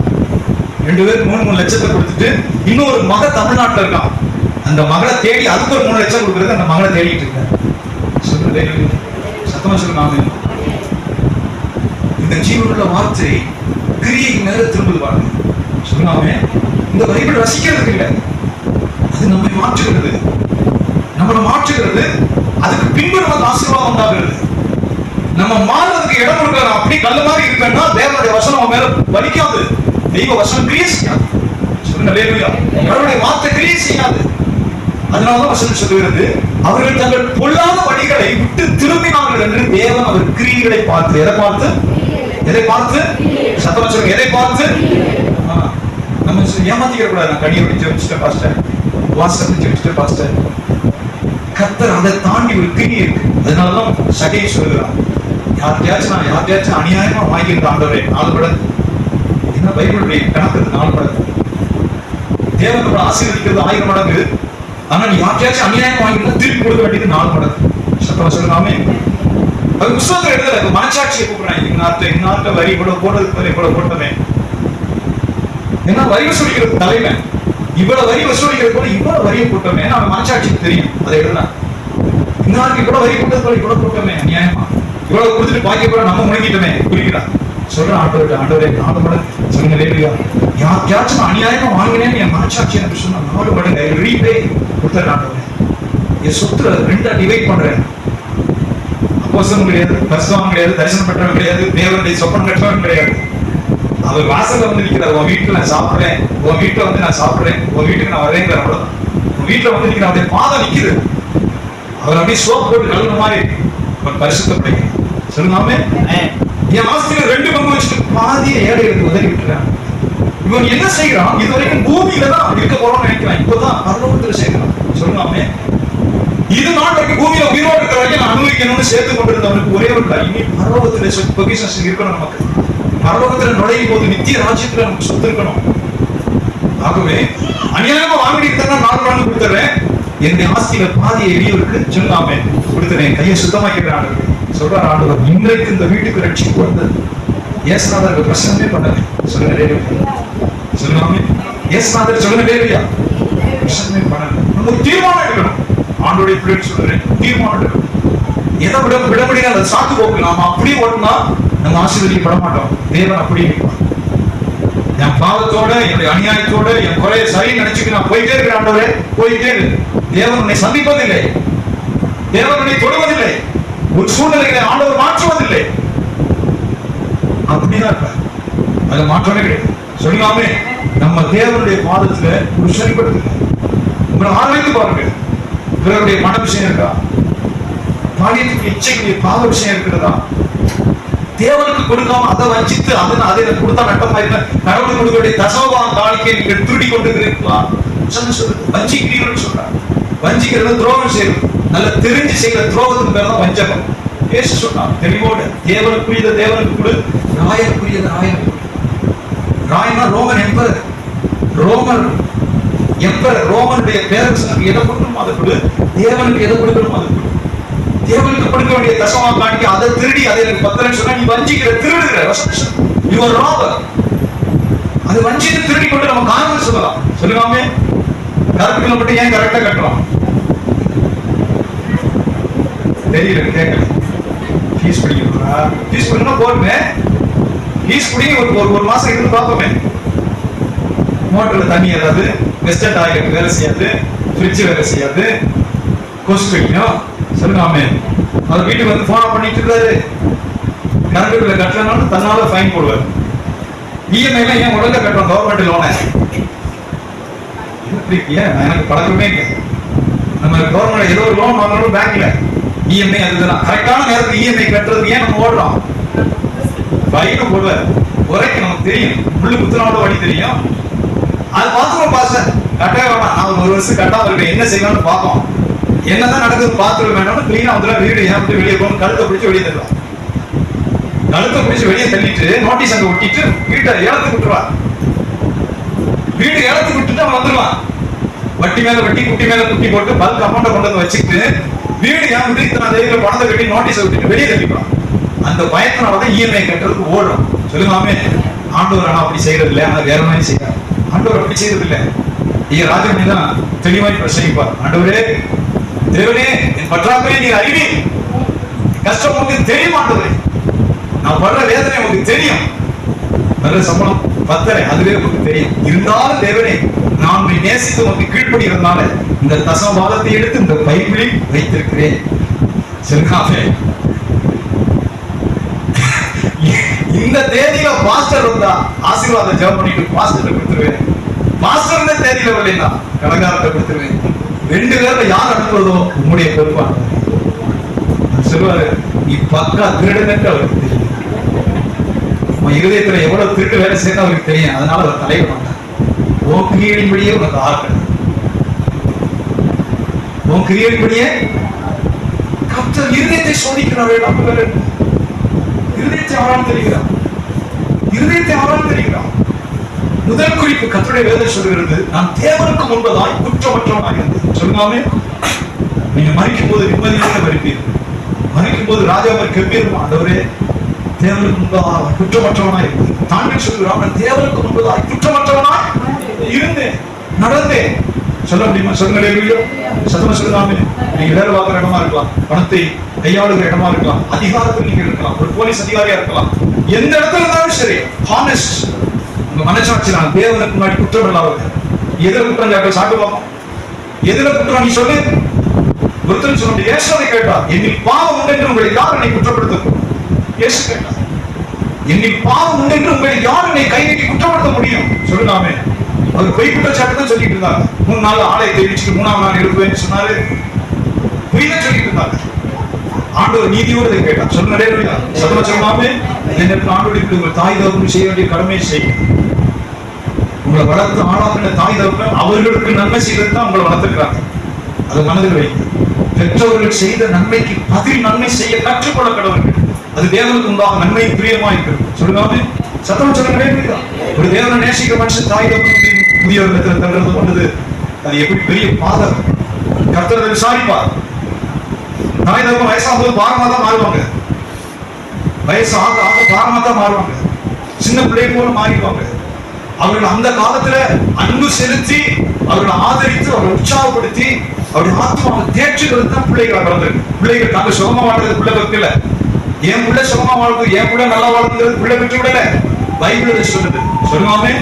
2 பேருக்கு 3 லட்சத்தை கொடுத்துட்டு இன்னொரு மக தமிழ்நாட்டுல இருக்கான். அந்த மகளை தேடி அதுக்கு ஒரு 3 லட்சம் கொடுக்கறது அந்த மகளை தேடிட்டு இருக்காரு. சொல்லுங்க, சத்தமா சொல்லுங்க. இந்த ஜீவனுள்ள வார்த்தை கிரியைக்கு மேல திரும்புது பாருங்க. சொல்லுங்க, இந்த பைபிள் ரசிக்கிறதுக்கு இல்லை, அது நம்மை மாற்றுகிறது. நம்மளை மாற்றுகிறது, அதுக்கு பின்பு நமக்கு ஆசீர்வாதம் உண்டாகிறது. நம்ம மாறுறதுக்கு இடம் கொடுக்கணும். அப்படி கல்ல மாதிரி இருக்கேன்னா தேவனுடைய வசனம் மேல வலிக்காது, தெய்வ வசனம் கிரியை செய்யாது. சொல்லுங்க, அவருடைய வார்த்தை கிரியை செய்யாது. அதனாலதான் வசனம் சொல்லுகிறது, அவர்கள் தங்கள் பொல்லாத வழிகளை விட்டு திரும்பினார்கள் என்று தேவன் அவர் கிரியைகளை பார்த்து, எதை பார்த்து சத்தமா சொல்லுங்க, எதை பார்த்து? நம்ம ஏமாத்திக்க கூடாது. நான் கனியை பிடிச்சு வச்சுட்டேன் பாஸ்டர், வாசனை பிடிச்சு வச்சுட்டேன் பாஸ்டர். கர்த்தர் அதை தாண்டி ஒரு கிரியை இருக்கு. அதனாலதான் சகையை சொல்லுகிறான், யார்கிட்டயாச்சும் அநியாயமா வாங்கியிருந்த ஆண்டவரே 4 படம் என்ன பைபிளுடைய கணக்கு 4 படம். தேவன் நம்மளை ஆசீர்வதிக்கிறது 1000 மடங்கு. ஆனா நீ யார்கிட்டயாச்சும் அநியாயம் வாங்கியிருந்தா திருப்பி கொடுக்க வேண்டியது 4 மடங்கு. சத்தமா சொல்லலாமே. அது புத்தகத்தை எழுதல, மனசாட்சியை கூப்பிடுறாங்க. இன்னார்ட்ட வரி இவ்வளவு போடுறதுக்கு இவ்வளவு போட்டமே, ஏன்னா வரி வசூலிக்கிறது தலைவன். இவ்வளவு வரி வசூலிக்கிறது போல இவ்வளவு வரியை போட்டோமே, நம்ம மனசாட்சிக்கு தெரியும். அதை எழுதலாம், இன்னாருக்கு இவ்வளவு வரி போட்டது போல இவ்வளவு போட்டோமே, அநியாயமா இவ்வளவு கொடுத்துட்டு பாக்கி போல நம்ம முடங்கிட்டோமே. குறிக்கிறான் சொல்றான், ஆண்டவரே 4 மடங்கு சொல்லுங்க. யாருக்காச்சும் அநியாயமா வாங்கினேன்னு என் மனசாட்சி எனக்கு சொன்னா 4 மடங்கு ரீபே கொடுத்துறேன் ஆண்டவரே. என் சொத்துல 2 டிவைட் பண்றேன். அப்போஸ்தலன் கிடையாது, பரிசுத்தவான் கிடையாது, தரிசனம் பெற்றவன் கிடையாது, தேவனுடைய சொப்பனம் பெற்றவன் கிடையாது. அவர் வாசல்ல வந்து நிக்கிறார், உன் வீட்டுல நான் சாப்பிடுறேன், உன் வீட்டுல வந்து நான் சாப்பிடுறேன், உன் வீட்டுக்கு நான் வரேங்கிற அவ்வளவுதான். உன் வீட்டுல வந்து நிக்கிற அவருடைய பாதம் நிக்குது. அவர் அப்படியே சோப்பு போட்டு கழுவுற மாதிரி பரிசுத்தப்படுகிறார். சொல்லுங்க, என் ஆஸ்தியில 2 பங்கு வச்சுட்டு பாதியை ஏழைகளுக்கு உதவி விட்டுறான். இவன் என்ன செய்யறான்? இதுவரைக்கும் பூமியில தான் இருக்க போறோம்னு நினைக்கிறான், இப்பதான் பரலோகத்துல சேர்க்கிறான். சொல்லுங்க, இது நாள் வரைக்கும் பூமியில உயிரோடு இருக்கிற வரைக்கும் நான் அனுபவிக்கணும்னு சேர்த்து கொண்டிருந்தவனுக்கு ஒரே ஒரு இனி பரலோகத்துல பொக்கிஷன் இருக்கணும். நமக்கு பரலோகத்துல நுழையும் போது நித்திய ராஜ்யத்துல நமக்கு சொத்து இருக்கணும். ஆகவே அநியாயமா வாங்கிட்டு 4 மடங்கு கொடுத்துறேன், என்னுடைய ஆஸ்தியில பாதியை எளியவருக்கு சொல்லாமே கொடுத்துறேன், கையை சுத்தமாக்கிறான் சொல்றாரு ஆண்டவர். இன்றைக்கு இந்த வீட்டுக்கு ரட்சிப்பு வந்தது. ஏசுநாதருக்கு பிரச்சனையே பண்ணல. சொல்லுங்க, சொல்லாமே ஏசுநாதர் சொல்லுங்க, பிரச்சனை பண்ணல. நம்ம தீர்மானம் எடுக்கணும். ஆண்டோடைய பிள்ளைகள் சொல்றேன், தீர்மானம் எடுக்கணும். எதை விட முடியாது அதை சாக்கு போக்கு. நாம அப்படியே ஓட்டினா நம்ம ஆசீர்வதிக்கப்பட மாட்டோம். தேவன் அப்படியே இருப்பான். என் பாவத்தோட, என்னுடைய அநியாயத்தோட, என் குறைய சரி நினைச்சுக்கு நான் போயிட்டே இருக்கிறேன் ஆண்டவரே, போயிட்டே இருக்கு. தேவன் உன்னை சந்திப்பதில்லை, தேவன் உன்னை தொடுவதில்லை, ஒரு சூழ்நிலைகளை ஆண்டவர் மாற்றுவதில்லை. அப்படிதான் இருப்பார். அது மாற்றமே கிடையாது. சொல்லாமே நம்ம தேவனுடைய பாதத்துல ஒரு சரிப்படுத்து. உங்களை ஆராய்ந்து பாருங்க, பிறருடைய மன விஷயம் இருக்கா, பாலியத்துக்கு இச்சைக்குரிய பாவ விஷயம் இருக்கிறதா? தேவனுக்கு கொடுக்காம அதை வஞ்சித்து அதை கொடுத்தா நட்டமாயிருந்தா கடவுளுக்கு கொடுக்க வேண்டிய தசமபாகம் காணிக்கை நீங்கள் திருடி கொண்டு இருக்கிறீர்களா? வஞ்சிக்கிறீர்கள் சொல்றாங்க. வஞ்சிக்கிறது துரோகம் செய்யறது. நல்ல தெரிஞ்சு செய்யற துரோகத்துக்கு பேர் தான் வஞ்சகம். பேச சொன்னாங்க தெளிவோடு, தேவனுக்குரியதை தேவனுக்கு கொடு, ராயனுக்குரியதை ராயனுக்கு. ராயனா ரோமன் எம்பரர், ரோமனுடைய பேரரசனுக்கு எதை கொடுக்கணுமோ அதை கொடு, தேவனுக்கு எதை கொடுக்கணுமோ அதை கொடு. தேவனுக்கு கொடுக்க வேண்டிய தசமா காணிக்க அதை திருடி அதை எனக்கு 10 லட்சம் சொன்னா நீ வஞ்சிக்கிற, திருடுகிற. யுவர் ராபர். அது வஞ்சித்து திருடி கொண்டு நம்ம காரணம் சொல்லலாம். சொல்லுவாமே கருத்துக்களை மட்டும் ஏன் கரெக்டா கட்டுறோம் தெரியல, கேட்கல. ஃபீஸ் பிடிக்கிறா, ஃபீஸ் பிடிக்கணும் போடுங்க, ஃபீஸ் பிடிங்க. ஒரு மாசம் இருந்து பார்ப்போமே. மோட்டர்ல தண்ணி ஏதாவது, வெஸ்டர்ன் டாய்லெட் வேலை செய்யாது, ஃப்ரிட்ஜ் வேலை செய்யாது, கொசு கடிக்கும். சொல்லுங்க, அவர் வீட்டுக்கு வந்து போன் பண்ணிட்டு இருக்காரு. கரண்ட் பில்ல கட்டலனாலும் தன்னால ஃபைன் போடுவார். இஎம்ஐ எல்லாம் ஏன் உடனே கட்டுறோம்? கவர்மெண்ட் லோனை எனக்கு பழக்கமே இல்லை. நம்ம கவர்மெண்ட் ஏதோ ஒரு லோன் வாங்கணும் பேங்க்ல, இஎம்ஐ அதுதான் கரெக்டான நேரத்துக்கு இஎம்ஐ கட்டுறதுக்கு ஏன் நம்ம ஓடுறோம்? ஃபைன் போடுவார். உரைக்கு நமக்கு தெரியும், முள்ளு குத்துனோட வழி தெரியும். அது பார்த்துக்கோ பாஸ்டர், கட்டவே வேணாம், நான் ஒரு வருஷம் கட்டாம இருக்கேன், என்ன செய்யலாம்னு பார்ப்போம். என்னதான் நடக்குது பார்த்துக்க வேண்டாம். கிளீனா வந்து வீடு ஏன் வெளியே போகணும், கழுத்தை பிடிச்சி வெளியே தருவான். கழுத்தை பிடிச்சி வெளியே தள்ளிட்டு நோட்டீஸ் அங்க ஒட்டிட்டு வீட்டை ஏலத்துக்கு விட்டுருவா. வீடு ஏலத்துக்கு விட்டுட்டு அவன் வந்துடுவான். வட்டி மேல வட்டி, குட்டி மேல குட்டி போட்டு பல்க் அமௌண்ட்டை கொண்டு வந்து வச்சுக்கிட்டு வீடு ஏன் விட்டு இத்தனை தேதியில பணத்தை கட்டி நோட்டீஸை விட்டுட்டு வெளியே தள்ளிப்பான். அந்த பயத்தினாலதான் இஎம்ஐ கட்டுறதுக்கு ஓடுறோம். சொல்லுவாமே ஆண்டவர் ஆனா அப்படி செய்யறது இல்லை, ஆனா வேற மாதிரி செய்யறாரு. ஆண்டவர் அப்படி செய்யறதில்லை. நீங்க ராஜமணி தான் தெளிவாய் பிரசங்கிப்பார். ஆண்டவரே, தேவனே, என் பற்றாக்குறையை நீர் அறிவி, கஷ்டம் உங்களுக்கு தெரியும் ஆண்டவரே, நான் படுற வேதனை உங்களுக்கு தெரியும், நல்ல சம்பளம் பத்தரை அதுவே உங்களுக்கு தெரியும், இருந்தாலும் தேவனே நான் உங்களை நேசித்து உங்களுக்கு கீழ்ப்படுகிறதுனால இந்த தசமபாகத்தை எடுத்து இந்த பைபிளில் வைத்திருக்கிறேன். சரியாவே இந்த தேதியில பாஸ்டர் வந்தா ஆசீர்வாதம் ஜெபம் பண்ணிட்டு பாஸ்டர் கொடுத்துருவேன். பாஸ்டர் இந்த தேதியில வரலைன்னா கணக்காரத்தை கொடுத்துருவேன். 2 பேர்ல யார் அனுப்புறதோ உங்களுடைய பொறுப்பான சொல்லுவாரு. நீ பக்கா திருடுன்னு அவருக்கு தெரியும். இருதயத்துல எவ்வளவு திருட்டு வேலை செய்யணும் அவருக்கு தெரியும். அதனால அவர் தலையிட மாட்டார். உன் கிரியையின்படியே உனக்கு ஆறு, உன் கிரியையின்படியே கர்த்தர் இருதயத்தை சோதிக்கிறார்கள். இருதயத்தை ஆராய்ந்து தெரிகிறார். இருதயத்தை ஆராய்ந்து தெரிகிறார். முதல் குறிப்பு கர்த்தருடைய வேதம் சொல்கிறது, நான் தேவனுக்கு முன்பதாய் குற்றமற்றவனாக இருந்தேன். சொல்லாமே நீங்க மறிக்கும் போது நிம்மதியாக மறிப்பீர்கள். மறிக்கும் போது ராஜாவை கெம்பீரமா, ஆண்டவரே தேவனுக்கு முன்பதாக குற்றமற்றவனாய் இருந்தேன். தாண்டி சொல்கிறான், தேவனுக்கு முன்பதாய் குற்றமற்றவனாய் இருந்தேன், நடந்தேன். சொல்ல முடியுமா? சொல்லுங்களே. சத்தமா சொல்லலாமே. நீங்க வேலை பார்க்கிற இடமா இருக்கலாம், பணத்தை கையாளுகிற இடமா இருக்கலாம், அதிகாரத்தில் நீங்க இருக்கலாம், ஒரு போலீஸ் அதிகாரியா இருக்கலாம், எந்த இடத்துல இருந்தாலும் சரி, ஹானஸ்ட் உங்க மனசாட்சி, நான் தேவனுக்கு முன்னாடி குற்றம் இல்லாத. எதிர குற்றம் கேட்க சாட்டுவாங்க. எதிர குற்றம் நீ சொல்லு. ஒருத்தர் சொல்ல ஏசாவை கேட்டார், என்னில் பாவம் உண்டு என்று உங்களை யார் என்னை குற்றப்படுத்த? இயேசு கேட்டார், என்னில் பாவம் உண்டு என்று உங்களை யார் என்னை கை நீட்டி குற்றப்படுத்த முடியும்? சொல்லலாமே. அவர் பொய் குற்றச்சாட்டு தான் சொல்லிட்டு இருந்தாங்க. 3 நாள் ஆலயத்தை இடிச்சுட்டு 3ஆம் நாள் எழுப்புவேன்னு சொன்னாரு. பொய் தான் சொல்லிட்டு இருந்தாங்க. ஆண்டவர் நீதியோடு இதை கேட்டார். சொல்ல நிறைய சத்தமா சொல்லலாமே. எனக்கு ஆண்டோடு உங்கள் தாய் தகவல் செய்ய வேண்டிய கடமையை செய்யும். உங்களை வளர்த்து ஆளாக்கின தாய் தகவல் அவர்களுக்கு நன்மை செய்வது தான் உங்களை வளர்த்துக்கிறாங்க. அதை மனதில் வைங்க. பெற்றவர்கள் செய்த நன்மைக்கு பதில் நன்மை செய்ய கற்றுக்கொள்ள கடவுள். அது தேவனுக்கு உண்டாக நன்மை பிரியமா இருக்கிறது. சொல்லுங்க சத்தம் சொல்லுங்க. ஒரு தேவனை நேசிக்கிற மனுஷன் தாய் தகவல் புதியவர்களிடத்தில் தள்ளுறது கொண்டது அது எப்படி பெரிய பாதகம். கர்த்தரை விசாரிப்பார். தாய் தகவல் வயசாகும்போது பாரமா தான் மாறுவாங்க. வயசு ஆக ஆக பாரமா தான் மாறுவாங்க. சின்ன பிள்ளை போல மாறிடுவாங்க. அவர்கள் அந்த காலத்துல அன்பு செலுத்தி அவர்களை ஆதரித்து அவர்களை உற்சாகப்படுத்தி அவருடைய ஆத்மாவை தேற்றுகிறது தான் பிள்ளைகளை வளர்ந்து. பிள்ளைகள் தாங்க சுகமா வாழ்றது பிள்ளை வைக்கல. என் பிள்ளை சுகமா வாழ்றது, என் பிள்ளை நல்லா வாழ்றது பிள்ளை பெற்று விடல. பைபிள் சொல்லுது. சொல்லுவாமே,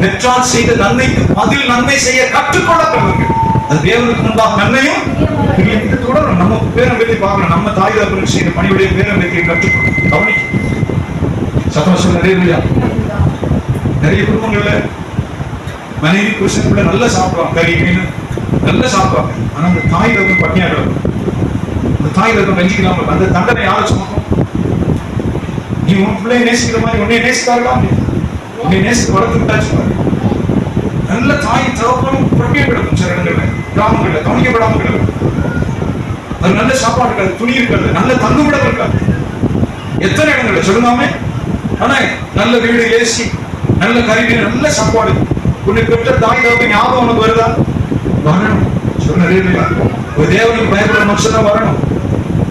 பெற்றால் செய்த நன்மைக்கு பதில் நன்மை செய்ய கற்றுக்கொள்ள கடவுள். அது தேவனுக்கு முன்பாக நன்மையும் தொடரும். நம்ம பேரம் பற்றி பார்க்கணும். நம்ம தாய் தகவலுக்கு செய்த பணியுடைய பேரம் பற்றி கற்றுக்கொள்ளும். கவனிக்க சத்தம் சொல்ல நிறைய குடும்பங்கள்ல மனைவி புருஷன் நல்லா சாப்பிடுவாங்க, கறி மீன் நல்லா சாப்பிடுவாங்க. ஆனா அந்த தாய் தகவல் பட்டியா கிடக்கும். அந்த தாய் தகவல் கஞ்சிக்கலாம். அந்த தண்டனை யாரை சுமக்கும்? நீ உன் பிள்ளைய நேசிக்கிற மாதிரி உன்னை நேசிக்காருடா, உன்னை நேசித்து வளர்த்து விட்டாச்சு. நல்ல தாய் தகவலும் பட்டியா கிடக்கும். சில இடங்கள்ல கிராமங்கள்ல கவனிக்கப்படாம கிடக்கும். அது நல்ல சாப்பாடு இருக்காது, துணி இருக்காது, நல்ல தங்குமிடம் இருக்காது. எத்தனை இடங்கள்ல சொல்லுவாமே. ஆனா நல்ல வீடு, ஏசி, நல்ல கறிவு, நல்ல சாப்பாடு. உன்னை பெற்ற தாய் தகவல் ஞாபகம் உனக்கு வருதா? வரணும். சொல்ல ஒரு தேவனுக்கு பயப்பட மனுஷன் தான் வரணும்.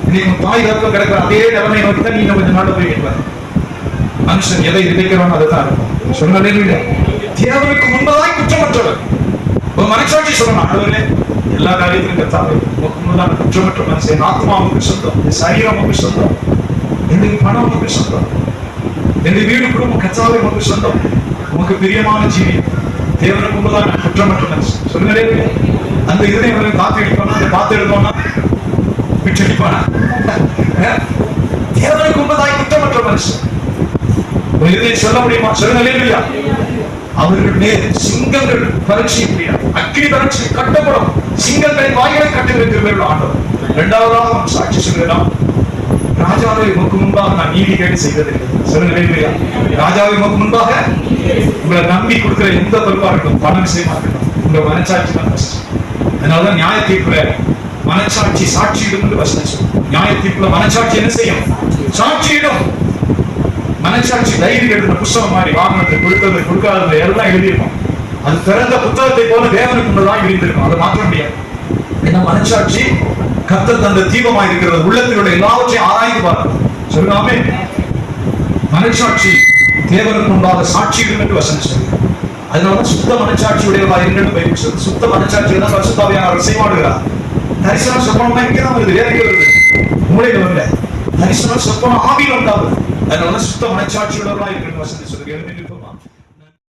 இன்னைக்கு தாய் தகவல் கிடக்கிற அதே நிலைமை நோக்கி தான் நீங்க கொஞ்சம் நாள் போய் மனுஷன் எதை விதைக்கிறானோ அதை தான் இருக்கும். சொன்ன தேவனுக்கு முன்பதாய் குற்றமற்றவர். ஒரு மனசாட்சி சொல்லணும், ஆண்டவரே எல்லா காரியத்திலும் கர்த்தாவே உமக்கு முன்பதாக குற்றமற்ற மனுஷன். ஆத்மா உமக்கு சொந்தம், சரீரம் உமக்கு சொந்தம், என்னுடைய பணம் உமக்கு சொந்தம், என்னுடைய வீடு குடும்பம் கர்த்தாவே உமக்கு சொந்தம். உமக்கு பிரியமான ஜீவி தேவனுக்கு முன்பதாக குற்றமற்ற மனுஷன். சொல்லுங்களே. அந்த இதனை காத்து அடிப்பானா? அந்த காத்து எழுதுவானா? விட்டு அடிப்பானா? தேவனுக்கு முன்பதாய் குற்றமற்ற மனுஷன். ஒரு இதனை சொல்ல முடியுமா? சொல்லுங்களே. அவர்களுடைய சிங்கங்கள் பரீட்சை முடியாது, அக்கினி பரீட்சை கட்டப்படும். சிங்கங்களின் வாய்களை கட்டுகிறது ஆண்டவர். 2வதாக சாட்சி சொல்கிறான், ராஜாவை உமக்கு முன்பாக நான் நீதி கேட்டு செய்ததில்லை. சொல்லுங்களேன். ராஜாவை உமக்கு முன்பாக உங்களை நம்பி கொடுக்கிற எந்த பொறுப்பா இருக்கட்டும், பண விஷயமா இருக்கட்டும், உங்க மனசாட்சி தான் கஷ்டம். அதனாலதான் நியாய தீர்ப்புல மனசாட்சி சாட்சியிடும் என்று வசனம் சொல்லும். நியாய தீர்ப்புல மனசாட்சி என்ன செய்யும்? சாட்சியிடும். மனசாட்சி டைரி எழுதின புத்தகம் மாதிரி வாகனத்தை கொடுத்தது கொடுக்காதது எல்லாம் எழுதியிருக்கும். அது திறந்த புத்தகத்தை போல தேவனுக்கு முன்னதான் எழுதியிருக்கும். அதை மாற்ற முடியாது. ஏன்னா மனசாட்சி கர்த்தர் தந்த தீபமா இருக்கிறது. உள்ளத்தினுடைய எல்லாவற்றையும் ஆராய்ந்து பார்க்கணும். சொல்லாமே மனசாட்சி தேவனுக்கு முன்பாக சாட்சியிடும் என்று வசனம் சொல்லுங்க. அதனாலதான் சுத்த மனச்சாட்சியுடையவர்களாக இருங்கன்னு பைபிள் சொல்லுது. சுத்த மனச்சாட்சியை தான் பரிசுத்த ஆவியானவர் செய்வாடுகிறார். தரிசனம் சொப்பனம்னா இங்கதான் வருது, வேற எங்க வருது? மூளையில வரல. தரிசனம் சொப்பனம் ஆவியில் உண்டாகுது. அதனால சுத்த மனச்சாட்சியுடையவர்களாக இருக்குன்னு வசனம் சொல்லுங்க.